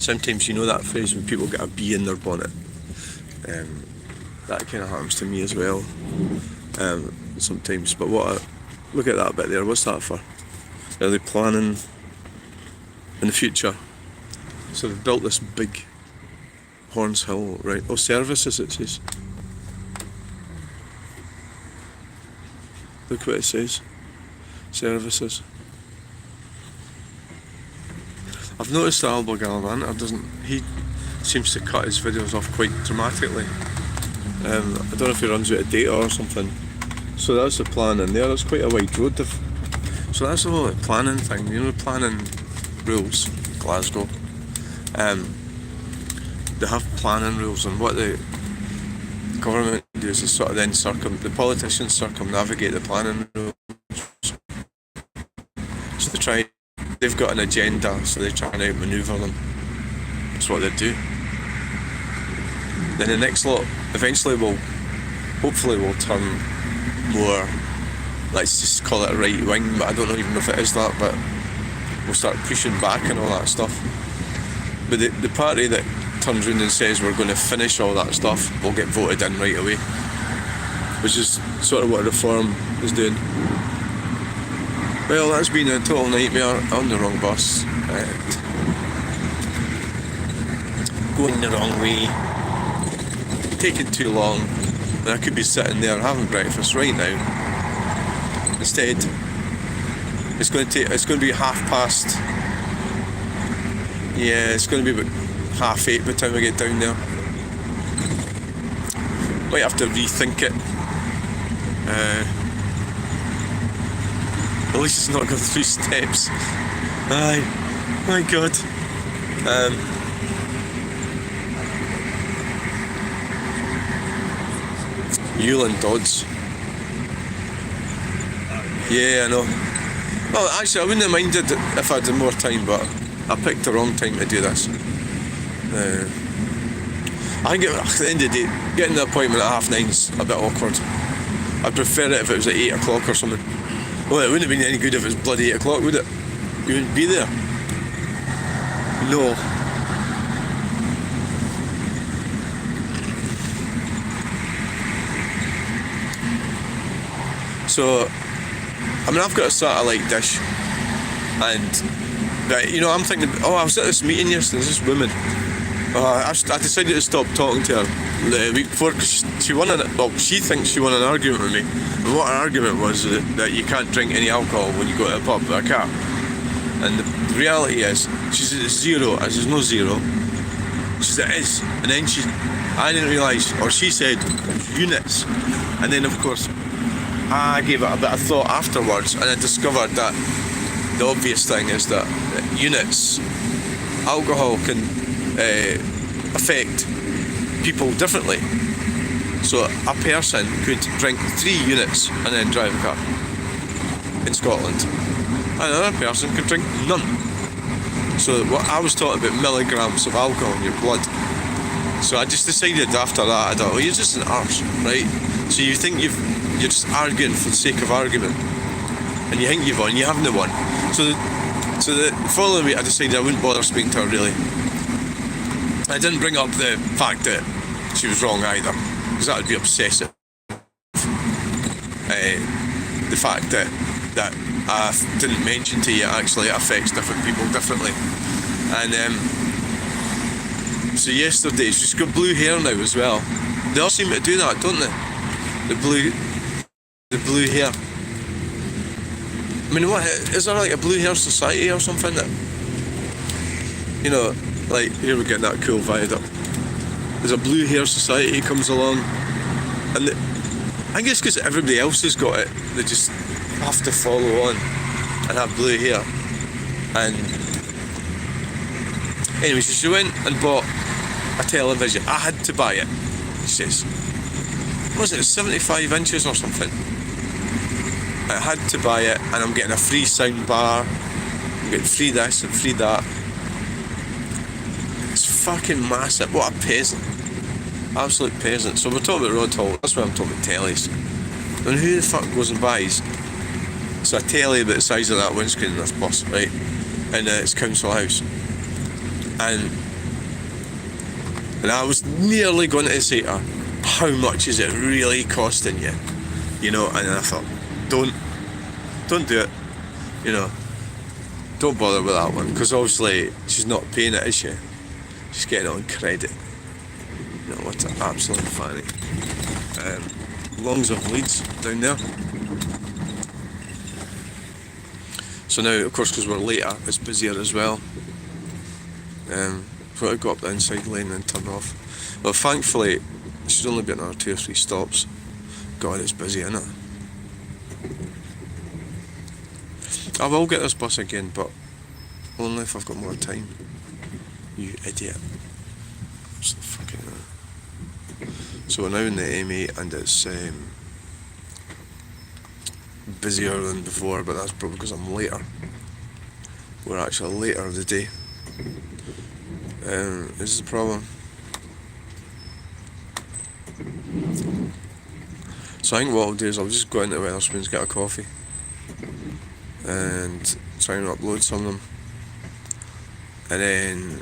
Sometimes you know that phrase when people get a bee in their bonnet. That kind of happens to me as well. Sometimes. But look at that bit there. What's that for? Are they planning in the future? So they've built this big Horns Hill, right? Oh, services it says. Look what it says. Services. I've noticed that Alba Gallivanter he seems to cut his videos off quite dramatically. I don't know if he runs out of data or something. So that's the plan in there. It's quite a wide road. So that's the whole planning thing. You know, planning rules, Glasgow. They have planning rules, and what the government does is sort of then the politicians circumnavigate the planning rules. So they've got an agenda, so they try and outmaneuver them. That's what they do. Then the next lot, eventually hopefully will turn more, let's just call it a right wing, but I don't even know if it is that, but we'll start pushing back and all that stuff. But the party that turns around and says we're going to finish all that stuff will get voted in right away, which is sort of what Reform is doing. Well, that's been a total nightmare. On the wrong bus. Going the wrong way. Taking too long. And I could be sitting there having breakfast right now. Instead, it's going to be 1:30. Yeah, it's going to be about 8:30 by the time I get down there. Might have to rethink it. At least it's not going through steps. Aye, my God. Newland Dodds. Yeah, I know. Well, actually, I wouldn't have minded if I had more time, but I picked the wrong time to do this. I think at the end of the day, getting the appointment at 9:30's a bit awkward. I'd prefer it if it was at 8 o'clock or something. Well, it wouldn't have been any good if it was bloody 8 o'clock, would it? You wouldn't be there. No. So, I mean, I've got a satellite dish, and I'm thinking, I was at this meeting yesterday, this woman. I decided to stop talking to her the week before because she thinks she won an argument with me. And what her argument was that you can't drink any alcohol when you go to a pub with a car. And the reality is, she said it's zero. I said, no zero. She said it is. And then I didn't realise, or she said units. And then of course, I gave it a bit of thought afterwards, and I discovered that the obvious thing is that units, alcohol can affect people differently. So a person could drink 3 units and then drive a car in Scotland. Another person could drink none. So what I was talking about milligrams of alcohol in your blood. So I just decided after that, I thought, well, you're just an arse, right? So you think you're just arguing for the sake of argument, and you think you've won, you haven't won. So the following week I decided I wouldn't bother speaking to her really. I didn't bring up the fact that she was wrong either, because that would be obsessive. The fact that I didn't mention to you actually affects different people differently. And so yesterday, she's got blue hair now as well. They all seem to do that, don't they? The blue hair. I mean, what is there like a blue hair society or something that, like here we're getting that cool viaduct. There's a blue hair society comes along, and I guess because everybody else has got it, they just have to follow on and have blue hair. And anyway, so she went and bought a television. I had to buy it. She says, was it 75 inches or something? I had to buy it, and I'm getting a free sound bar. I'm getting free this and free that. It's fucking massive. What a peasant. Absolute peasant. So we're talking about Rod Hall. That's why I'm talking about tellies. And who the fuck goes and buys? It's a telly about the size of that windscreen in this bus, right? In its council house. And I was nearly going to say to her, how much is it really costing you? And I thought, don't do it. Don't bother with that one, because obviously she's not paying it, is she? She's getting it on credit. What an absolute fanny. Lungs of Leeds down there. So now, of course, because we're later, it's busier as well. So I go up the inside lane and turn off. Well, thankfully, she's only been another 2 or 3 stops. God, it's busy, isn't it? I will get this bus again, but only if I've got more time. You idiot. What's the fucking... So we're now in the M8, and it's busier than before, but that's probably because I'm later. We're actually later of the day. This is the problem. So I think what I'll do is I'll just go into Wetherspoons, get a coffee, and try and upload some of them. And then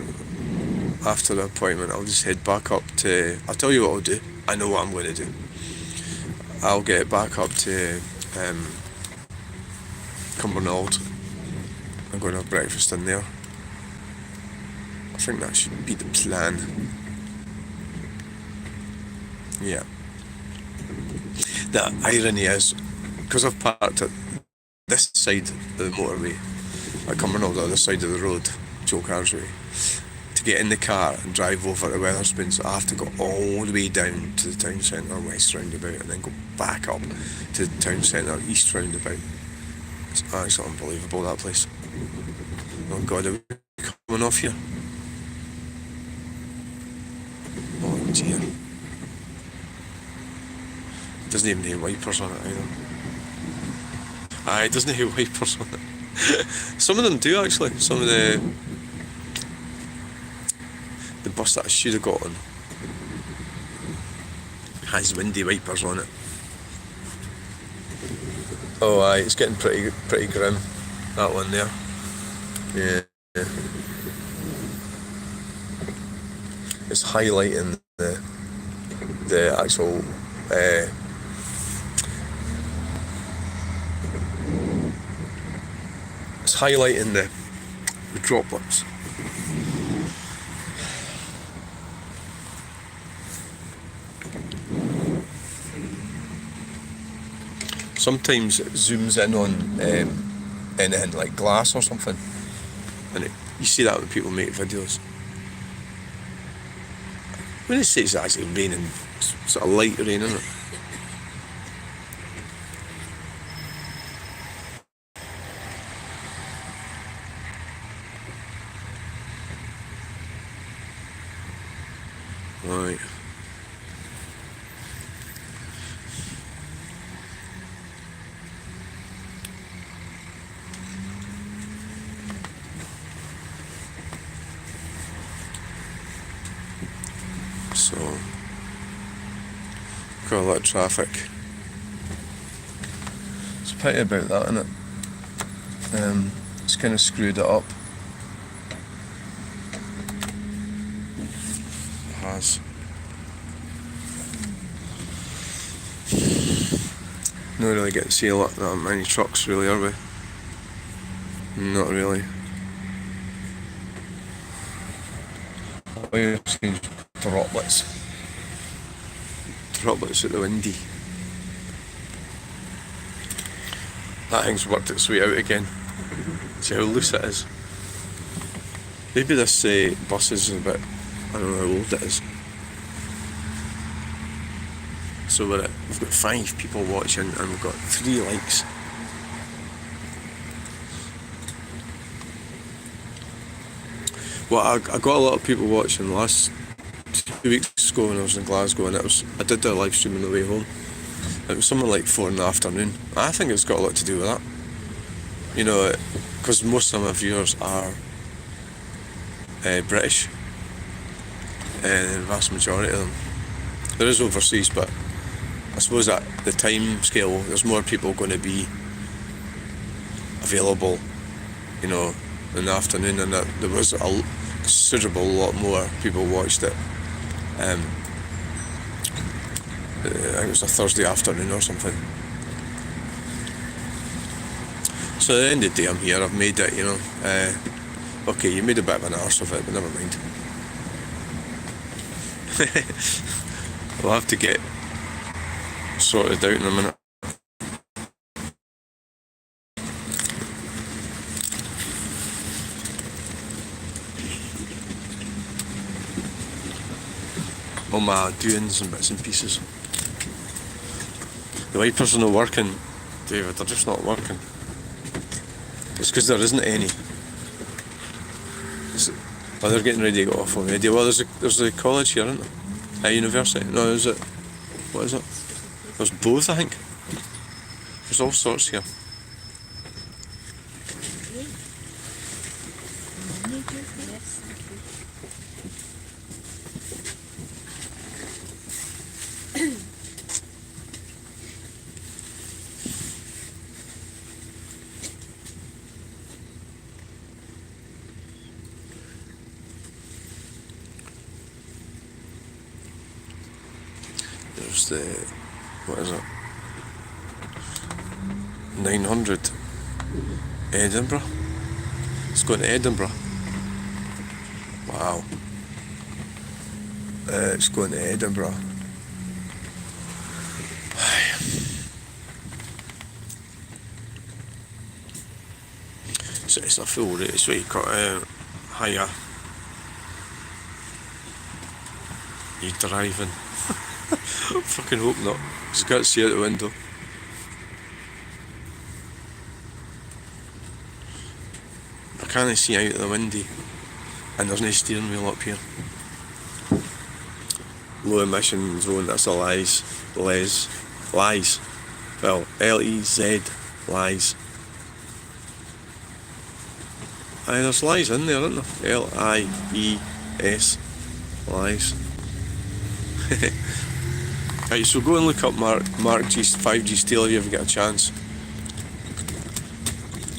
after the appointment, I'll just head back up to... I'll tell you what I'll do. I know what I'm going to do. I'll get back up to Cumbernauld. I'm going to have breakfast in there. I think that should be the plan. Yeah. The irony is, because I've parked at this side of the motorway, at Cumbernauld, on the other side of the road, Joe Carsway, to get in the car and drive over to Wetherspoons, I have to go all the way down to the town centre west roundabout and then go back up to the town centre east roundabout. It's actually unbelievable, that place. Oh God, are we coming off here? Oh dear. It doesn't even have wipers on it either. Aye, it doesn't have wipers on it. Some of them do actually. Some of the bus that I should have got on has windy wipers on it. Oh aye, it's getting pretty grim, that one there. Yeah. It's highlighting the actual it's highlighting the droplets. Sometimes it zooms in on anything like glass or something, and you see that when people make videos. When they say it's actually raining, it's sort of light rain, isn't it? Right. So, got a lot of traffic. It's a pity about that, isn't it? It's kind of screwed it up. It has. Not really getting to see a lot that many trucks, really, are we? Not really. We're seeing droplets. Droplets at the windy. That thing's worked its way out again. See how loose it is. Maybe this bus is a bit, I don't know how old it is. So we've got 5 people watching and we've got 3 likes. Well, I got a lot of people watching last 2 weeks ago when I was in Glasgow, and I did the live stream on the way home. It was something like 4 in the afternoon. I think it's got a lot to do with that. You know, because most of my viewers are British, the vast majority of them. There is overseas, but I suppose at the time scale, there's more people going to be available, you know, in the afternoon, and that there was a considerable lot more people watched it. I think it was a Thursday afternoon or something. So at the end of the day, I'm here, I've made it, you know. Okay, you made a bit of an arse of it, but never mind. We'll have to get sorted out in a minute. All my doings and bits and pieces. The wipers are not working, David, they're just not working. It's because there isn't any. Oh, they're getting ready to go off already. Well, there's a college here, isn't there? A university. No, is it? What is it? There's both, I think. There's all sorts here. There's the, what is it? 900 Edinburgh. It's going to Edinburgh. Wow. It's going to Edinburgh. So it's a full rate. It's really higher. You driving? Fucking hope not. Just got to see out the window. I can't see out the window, and there's no steering wheel up here. Low emission zone, that's a lies. Lies. Well, L-E-Z, lies. Aye, there's lies in there, isn't there? L-I-E-S, lies. Right, so go and look up Mark G 5G Steel if you ever get a chance.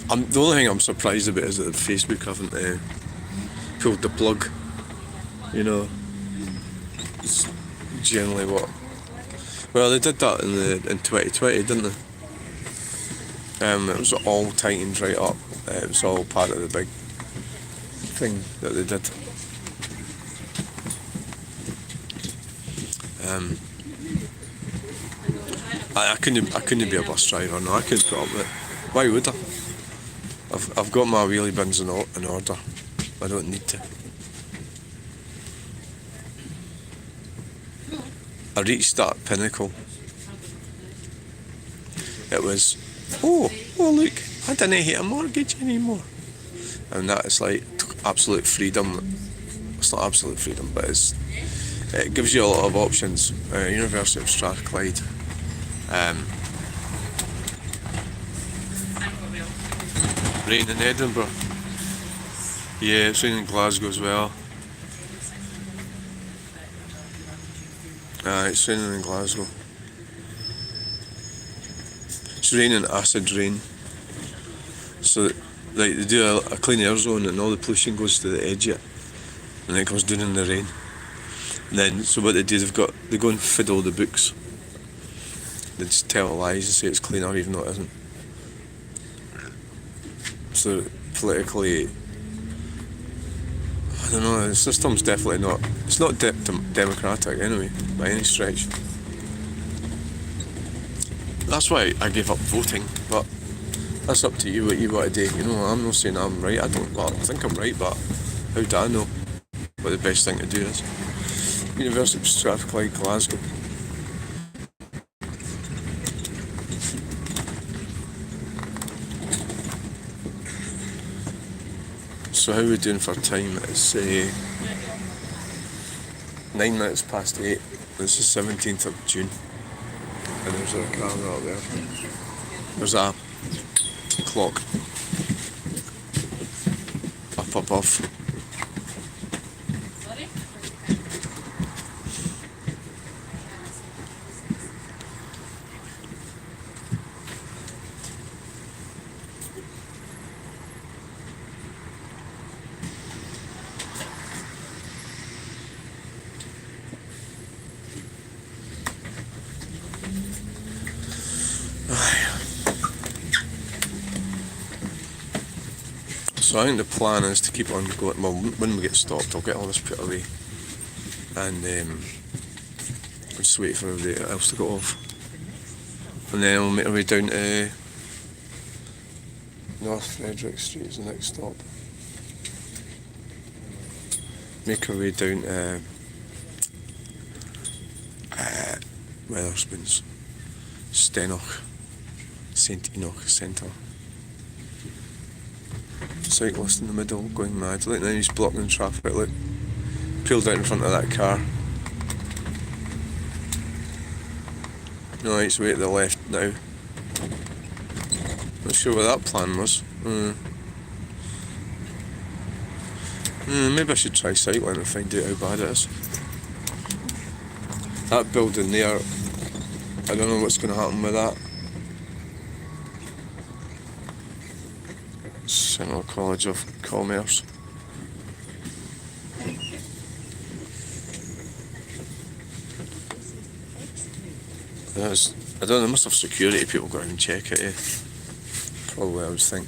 The only thing I'm surprised about is that Facebook haven't pulled the plug. You know, it's generally what. Well, they did that in 2020, didn't they? It was all tightened right up. It was all part of the big thing that they did. I couldn't be a bus driver. No, I couldn't put up with it. Why would I? I've got my wheelie bins in order. I don't need to. I reached that pinnacle. It was, oh look, I didn't hate a mortgage anymore. And that is like absolute freedom. It's not absolute freedom, but it gives you a lot of options. University of Strathclyde. Rain in Edinburgh. Yeah, it's raining in Glasgow as well. It's raining in Glasgow. It's raining acid rain. So, like, they do a clean air zone and all the pollution goes to the edge of it. And then it comes down in the rain. And then, so what they do, they go and fiddle the books. They just tell lies and say it's cleaner even though it isn't. So, politically, I don't know, the system's definitely not, it's not democratic anyway, by any stretch. That's why I gave up voting, but that's up to you what you want to do. You know, I'm not saying I'm right, I think I'm right, but how do I know what the best thing to do is? University of Strathclyde, Glasgow. So how are we doing for time? It's 9 minutes past 8. It's the 17th of June. And there's a camera up there. There's a clock up above. So I think the plan is to keep on going. Well, when we get stopped, I'll get all this put away, and just wait for everybody else to go off, and then we'll make our way down to North Frederick Street is the next stop. Make our way down to Wetherspoons, Stenoch, St Enoch Centre. Cyclist in the middle going mad. Look, now he's blocking traffic. Look, pulled out in front of that car. No, he's way to the left now. Not sure what that plan was. Maybe I should try cycling and find out how bad it is. That building there, I don't know what's going to happen with that. Central College of Commerce. I don't know, they must have security people go around and check it, Probably, I would think.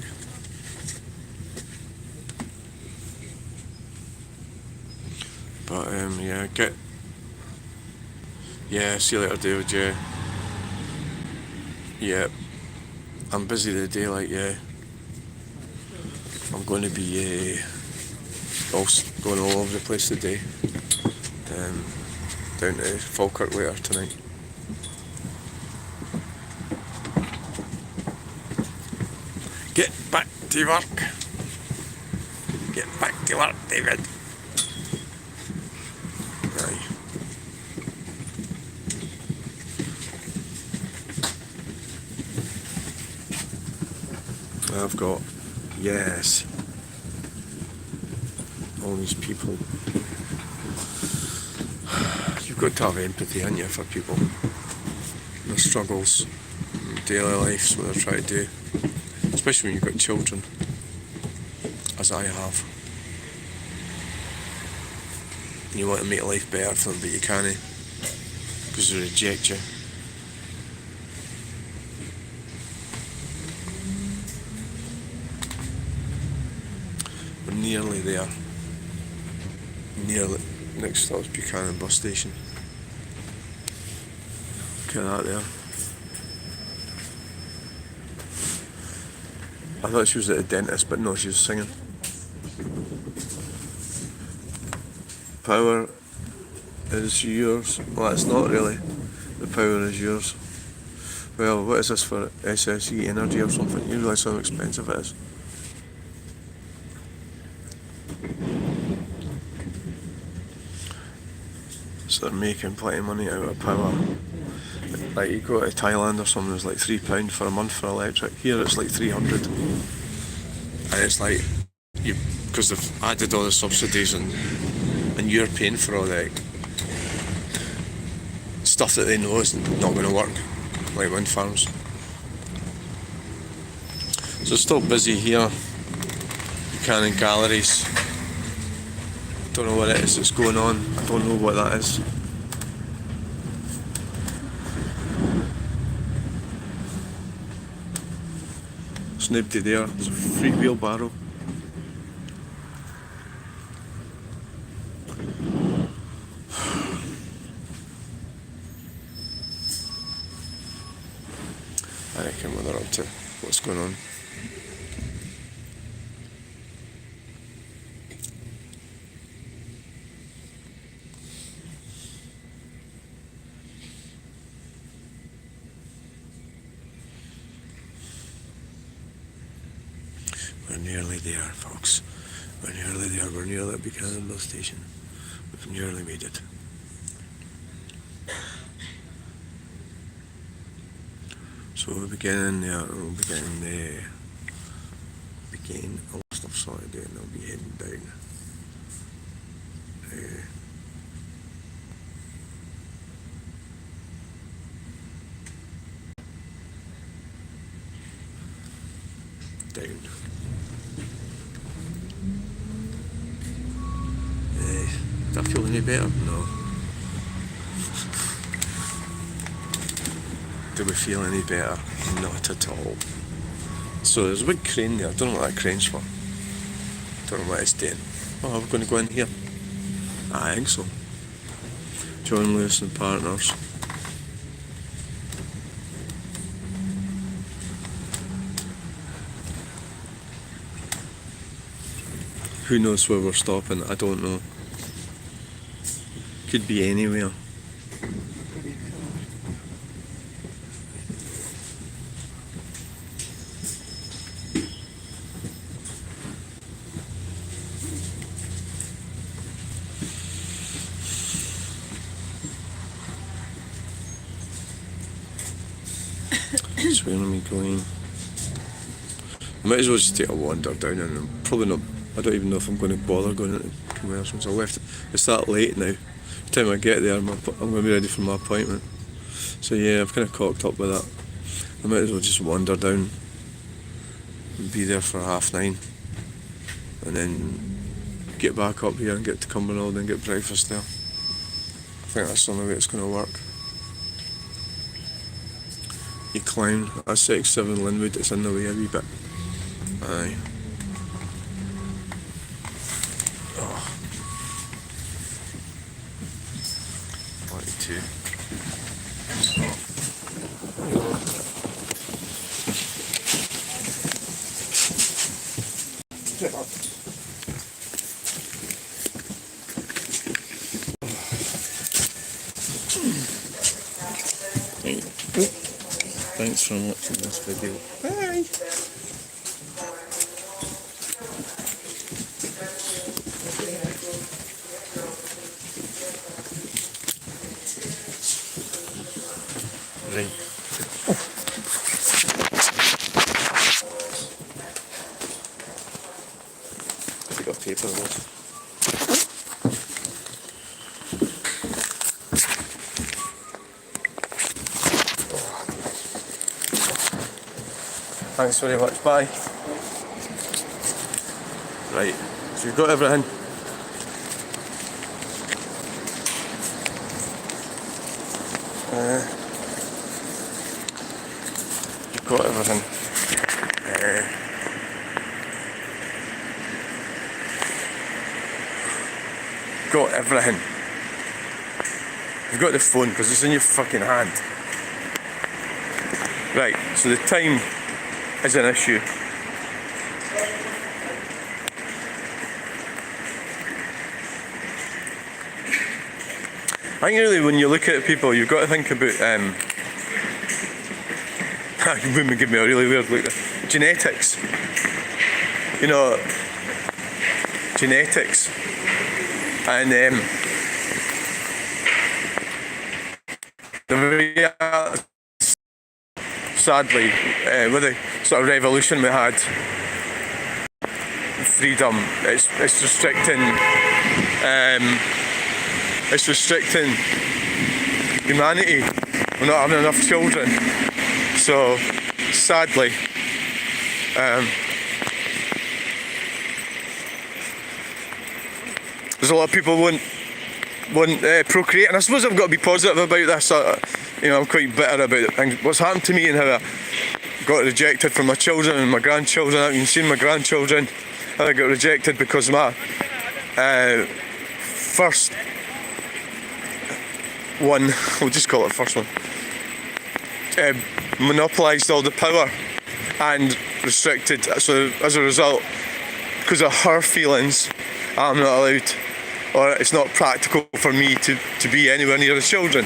But, see you later, David, Yeah, I'm busy today, I'm going to be going all over the place today. down to Falkirk later tonight. Get back to work. Get back to work, David. Aye. I've got, yes, all these people. You've got to have empathy, haven't you, for people, their struggles, daily lives, what they're trying to do, especially when you've got children, as I have. And you want to make life better for them, but you can't, because they reject you. We're nearly there. Nearly. Next stop's Buchanan bus station. Look at that there. I thought she was at the dentist, but no, she was singing. Power is yours. Well, it's not really. The power is yours. Well, what is this for? SSE Energy or something? You realise how expensive it is. So they're making plenty of money out of power. Like you go to Thailand or something, it's like £3 for a month for electric. Here it's like 300, and it's like you, because they've added all the subsidies and you're paying for all the stuff that they know is not going to work, like wind farms. So it's still busy here. Buchanan Galleries. Don't know what it is that's going on. I don't know what that is. There's nobody there. There's a free wheelbarrow. I reckon what they're up to. What's going on? We're nearly there, folks. We're nearly there. We're nearly at Buchanan bus station. We've nearly made it. So we'll be getting there. We'll be getting there. Be getting all the stuff sorted out, and I'll be heading down. Down. Do I feel any better? No. Do we feel any better? Not at all. So there's a big crane there. I don't know what that crane's for. Don't know what it's doing. Oh, we're going to go in here? I think so. John Lewis and Partners. Who knows where we're stopping? I don't know. Could be anywhere. So where am I going? I might as well just take a wander down, and I'm probably not. I don't even know if I'm going to bother going into commercials. I left. It's that late now. By the time I get there, I'm going to be ready for my appointment. So yeah, I've kind of cocked up with that. I might as well just wander down and be there for 9:30, and then get back up here and get to Cumbernauld and get breakfast there. I think that's the only way it's going to work. You climb, that's 67 Linwood, it's in the way a wee bit. Aye. Oh. 42. Thanks for watching this video. Bye! Right. Take off paper though. Thanks very much, bye. Right, so you've got everything. You've got everything. Got everything. You've got the phone because it's in your fucking hand. Right, so the time is an issue. I think really when you look at people, you've got to think about women give me a really weird look. Genetics. You know, genetics. And the reality, sadly, with the sort of revolution we had, freedom, it's restricting humanity. We're not having enough children, so sadly there's a lot of people won't procreate, and I suppose I've got to be positive about this. You know, I'm quite bitter about things, what's happened to me and how I got rejected from my children and my grandchildren. I've even seen my grandchildren, how I got rejected because my first one, we'll just call it first one, monopolised all the power and restricted. So as a result, because of her feelings, I'm not allowed, or it's not practical for me to be anywhere near the children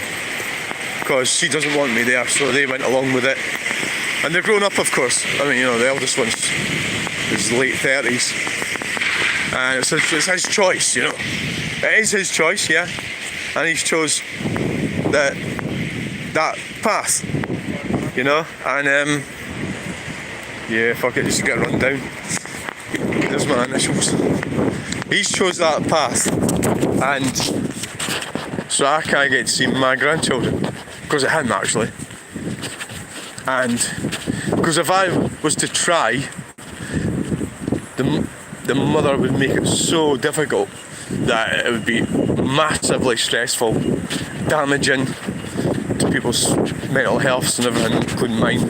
because she doesn't want me there, so they went along with it. And they're grown up, of course. I mean, you know, the eldest one's his late 30s. And it's his choice, you know. It is his choice, yeah. And he's chose that path, you know. And yeah, fuck it, just get run down. There's my initials. He's chose that path, and so I can't get to see my grandchildren because of him, actually. And because if I was to try, the mother would make it so difficult that it would be massively stressful, damaging to people's mental health and everything, including mine,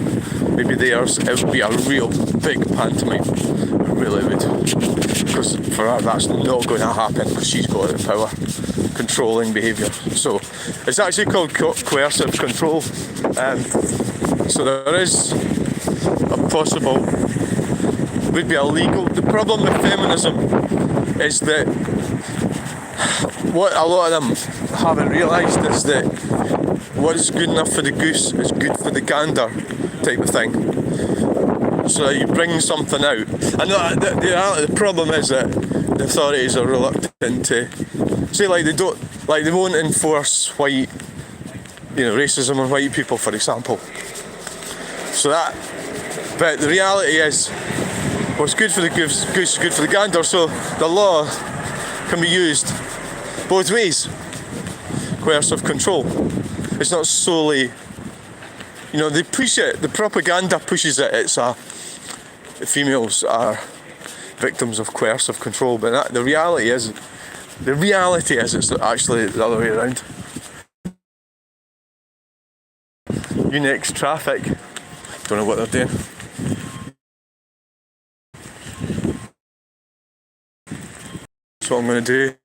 maybe theirs. It would be a real big pantomime. It really would. Because for her, that's not going to happen because she's got the power, controlling behaviour. So it's actually called coercive control. So there is a possible, would be illegal. The problem with feminism is that what a lot of them haven't realised is that what's good enough for the goose is good for the gander type of thing. So that you bring something out. And the problem is that the authorities are reluctant to say, like, they won't enforce white, you know, racism on white people, for example. So that, but the reality is, what's good for the goose is good for the gander. So the law can be used both ways. Coercive control. It's not solely, you know, they push it. The propaganda pushes it. It's females are victims of coercive control, but the reality is it's actually the other way around. Unix traffic. Don't know what they're doing. That's what I'm going to do.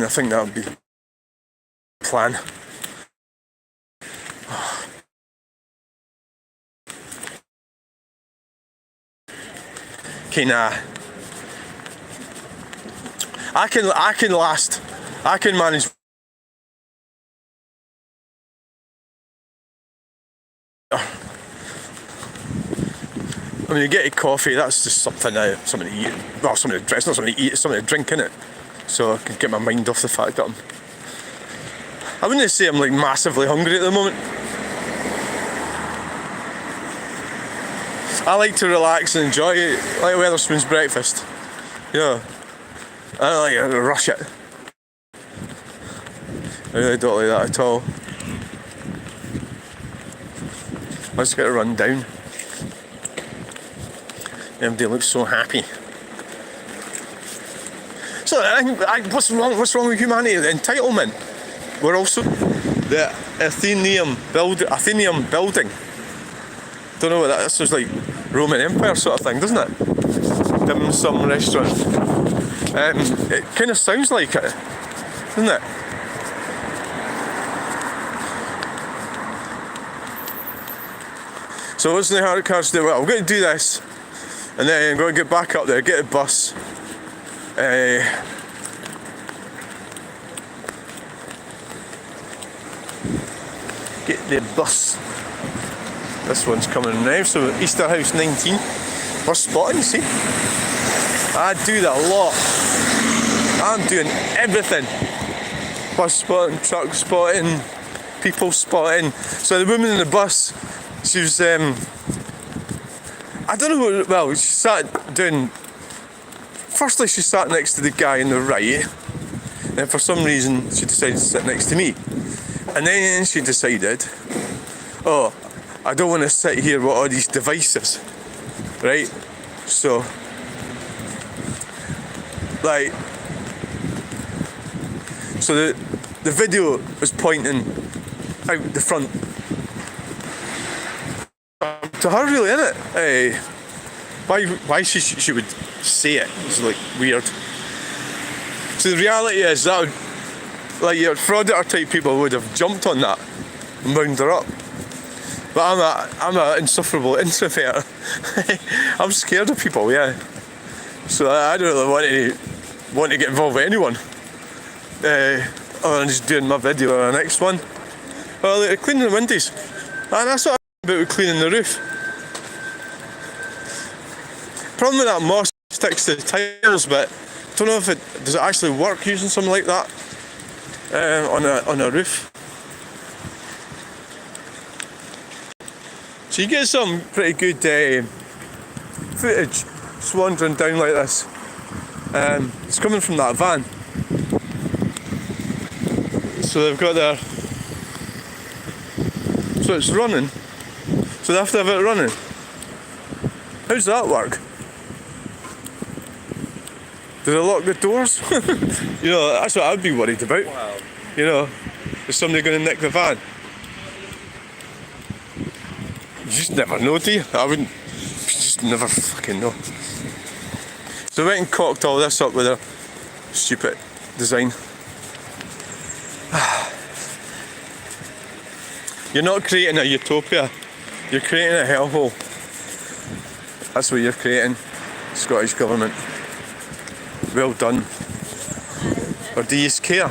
I think that would be the plan. Okay, nah. I can manage I mean, you get a coffee, that's just something to eat. Well, something to drink. It's not something to eat, it's something to drink, innit? So I can get my mind off the fact that I wouldn't say I'm like massively hungry at the moment. I like to relax and enjoy it, like Weatherspoon's breakfast. You know, I don't like to rush it. I really don't like that at all. I just got to run down. Everybody looks so happy. So what's wrong with humanity? The entitlement. We're also the Athenium building. Don't know what that is. It's like Roman Empire sort of thing, doesn't it? Dim sum restaurant. It kind of sounds like it, doesn't it? So what's in the hard cards today? Well, I'm going to do this, and then I'm going to get back up there, get a bus. Get the bus. This one's coming now, so Easter House 19. We're spotting, you see? I do that a lot. I'm doing everything. Bus spotting, truck spotting, people spotting. So the woman in the bus, she was, I don't know what, well, she sat down, firstly she sat next to the guy on the right, and for some reason she decided to sit next to me. And then she decided, oh, I don't want to sit here with all these devices, right? So, like, so the video was pointing out the front to her, really, innit? Why she would say it is like weird. So the reality is that would, like, your frauditor type people would have jumped on that and wound her up. But I'm a insufferable introvert. I'm scared of people, yeah. So I don't really want to get involved with anyone. Other than just doing my video or the next one. Well, they're cleaning the windows. And that's what I'm about with cleaning the roof. Problem with that moss sticks to the tiles, but I don't know if does it actually work using something like that on a roof. So you get some pretty good footage just wandering down like this. It's coming from that van. So they've got their... So it's running. So they have to have it running. How does that work? Do they lock the doors? You know, that's what I'd be worried about. Wow. You know, is somebody going to nick the van? You just never know, do you? You just never fucking know. So I went and cocked all this up with a stupid design. You're not creating a utopia, you're creating a hellhole. That's what you're creating, Scottish Government. Well done. Or do you care?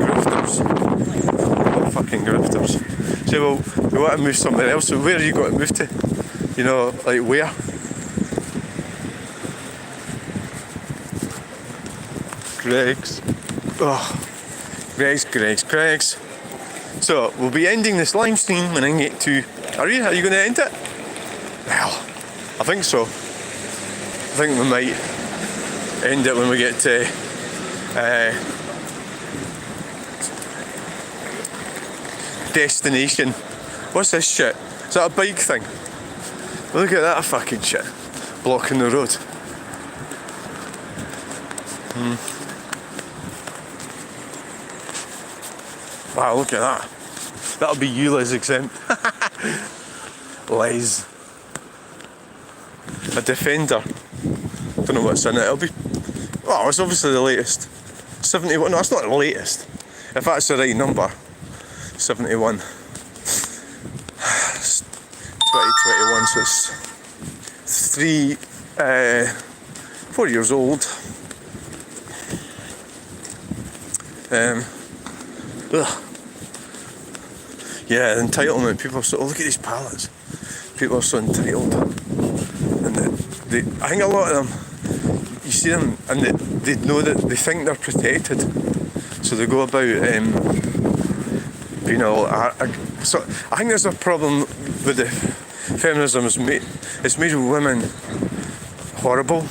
Grifters. Fucking grifters. Say, well, we want to move somewhere else, so where are you going to move to? You know, like where? Greg's. Oh. Greg's. So, we'll be ending this live stream when I get to... Are you going to end it? Well, I think so. I think we might end it when we get to... destination. What's this shit? Is that a bike thing? Look at that fucking shit. Blocking the road. Wow, look at that. That'll be you, Les exempt. Les. A Defender. Don't know what's in it. It'll be... Well, it's obviously the latest. 71. No, it's not the latest. If that's the right number. 71. It's 2021, so it's 4 years old. Yeah, entitlement. People are so, oh, look at these pallets. People are so entitled. And I think a lot of them, you see them and they know that they think they're protected. So they go about, so I think there's a problem with the feminism. It's made women horrible.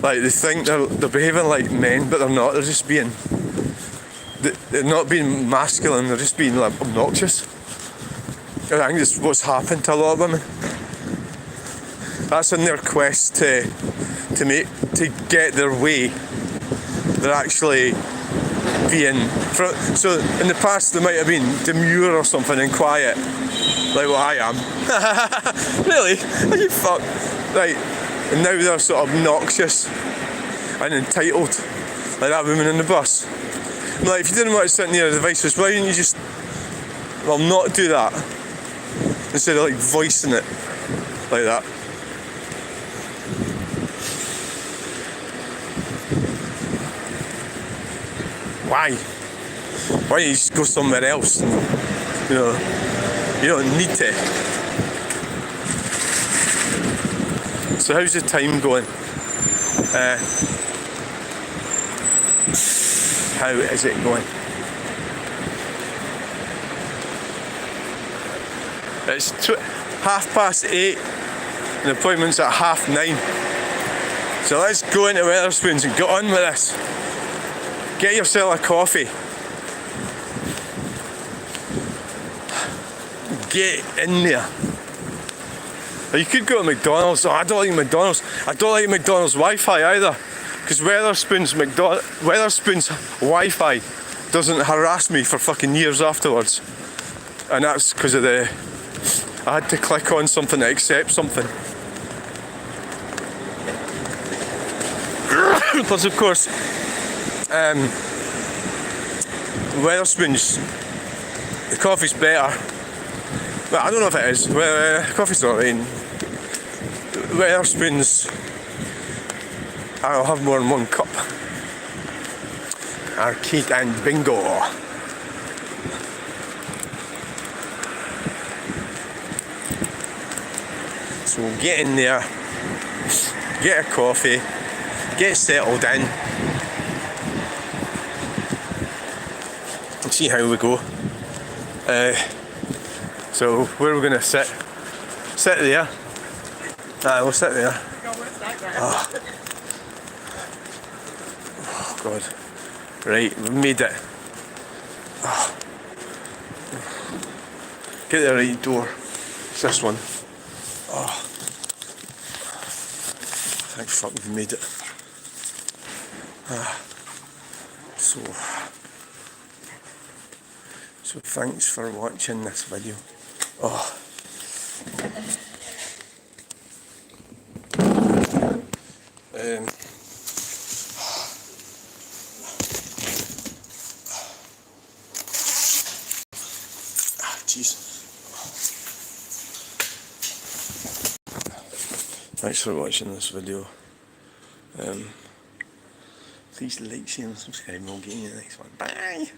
Like they think they're behaving like men, but they're not. They're not being masculine. They're just being like obnoxious. I think that's what's happened to a lot of women. That's in their quest to get their way. They're actually being. So in the past they might have been demure or something and quiet, like what I am. Really? Are you fuck? Right. And now they're sort of obnoxious and entitled, like that woman in the bus. I'm like, if you didn't want to sit near the devices, why didn't you just, not do that? Instead of like voicing it like that. Why? Why don't you just go somewhere else? You don't need to. So how's the time going? How is it going? It's 8:30 and the appointment's at 9:30. So let's go into Wetherspoons and get on with this. Get yourself a coffee. Get in there. Or you could go to McDonald's. Oh, I don't like McDonald's. I don't like McDonald's Wi-Fi either. Because Wetherspoons Wi-Fi doesn't harass me for fucking years afterwards. And that's because of I had to click on something to accept something. Plus of course, Wetherspoons, the coffee's better. Well, I don't know if it is. Coffee's not right. Wetherspoons, I'll have more than one cup. Arcade and bingo. So we'll get in there, get a coffee, get settled in, and see how we go. So where are we going to sit? Sit there. We'll sit there. Oh God. Right, we've made it. Oh. Get the right door. It's this one. Oh. Thank fuck we've made it. So thanks for watching this video. Oh. Jeez. Thanks for watching this video. Please like, share and subscribe and we'll get you in the next one. Bye!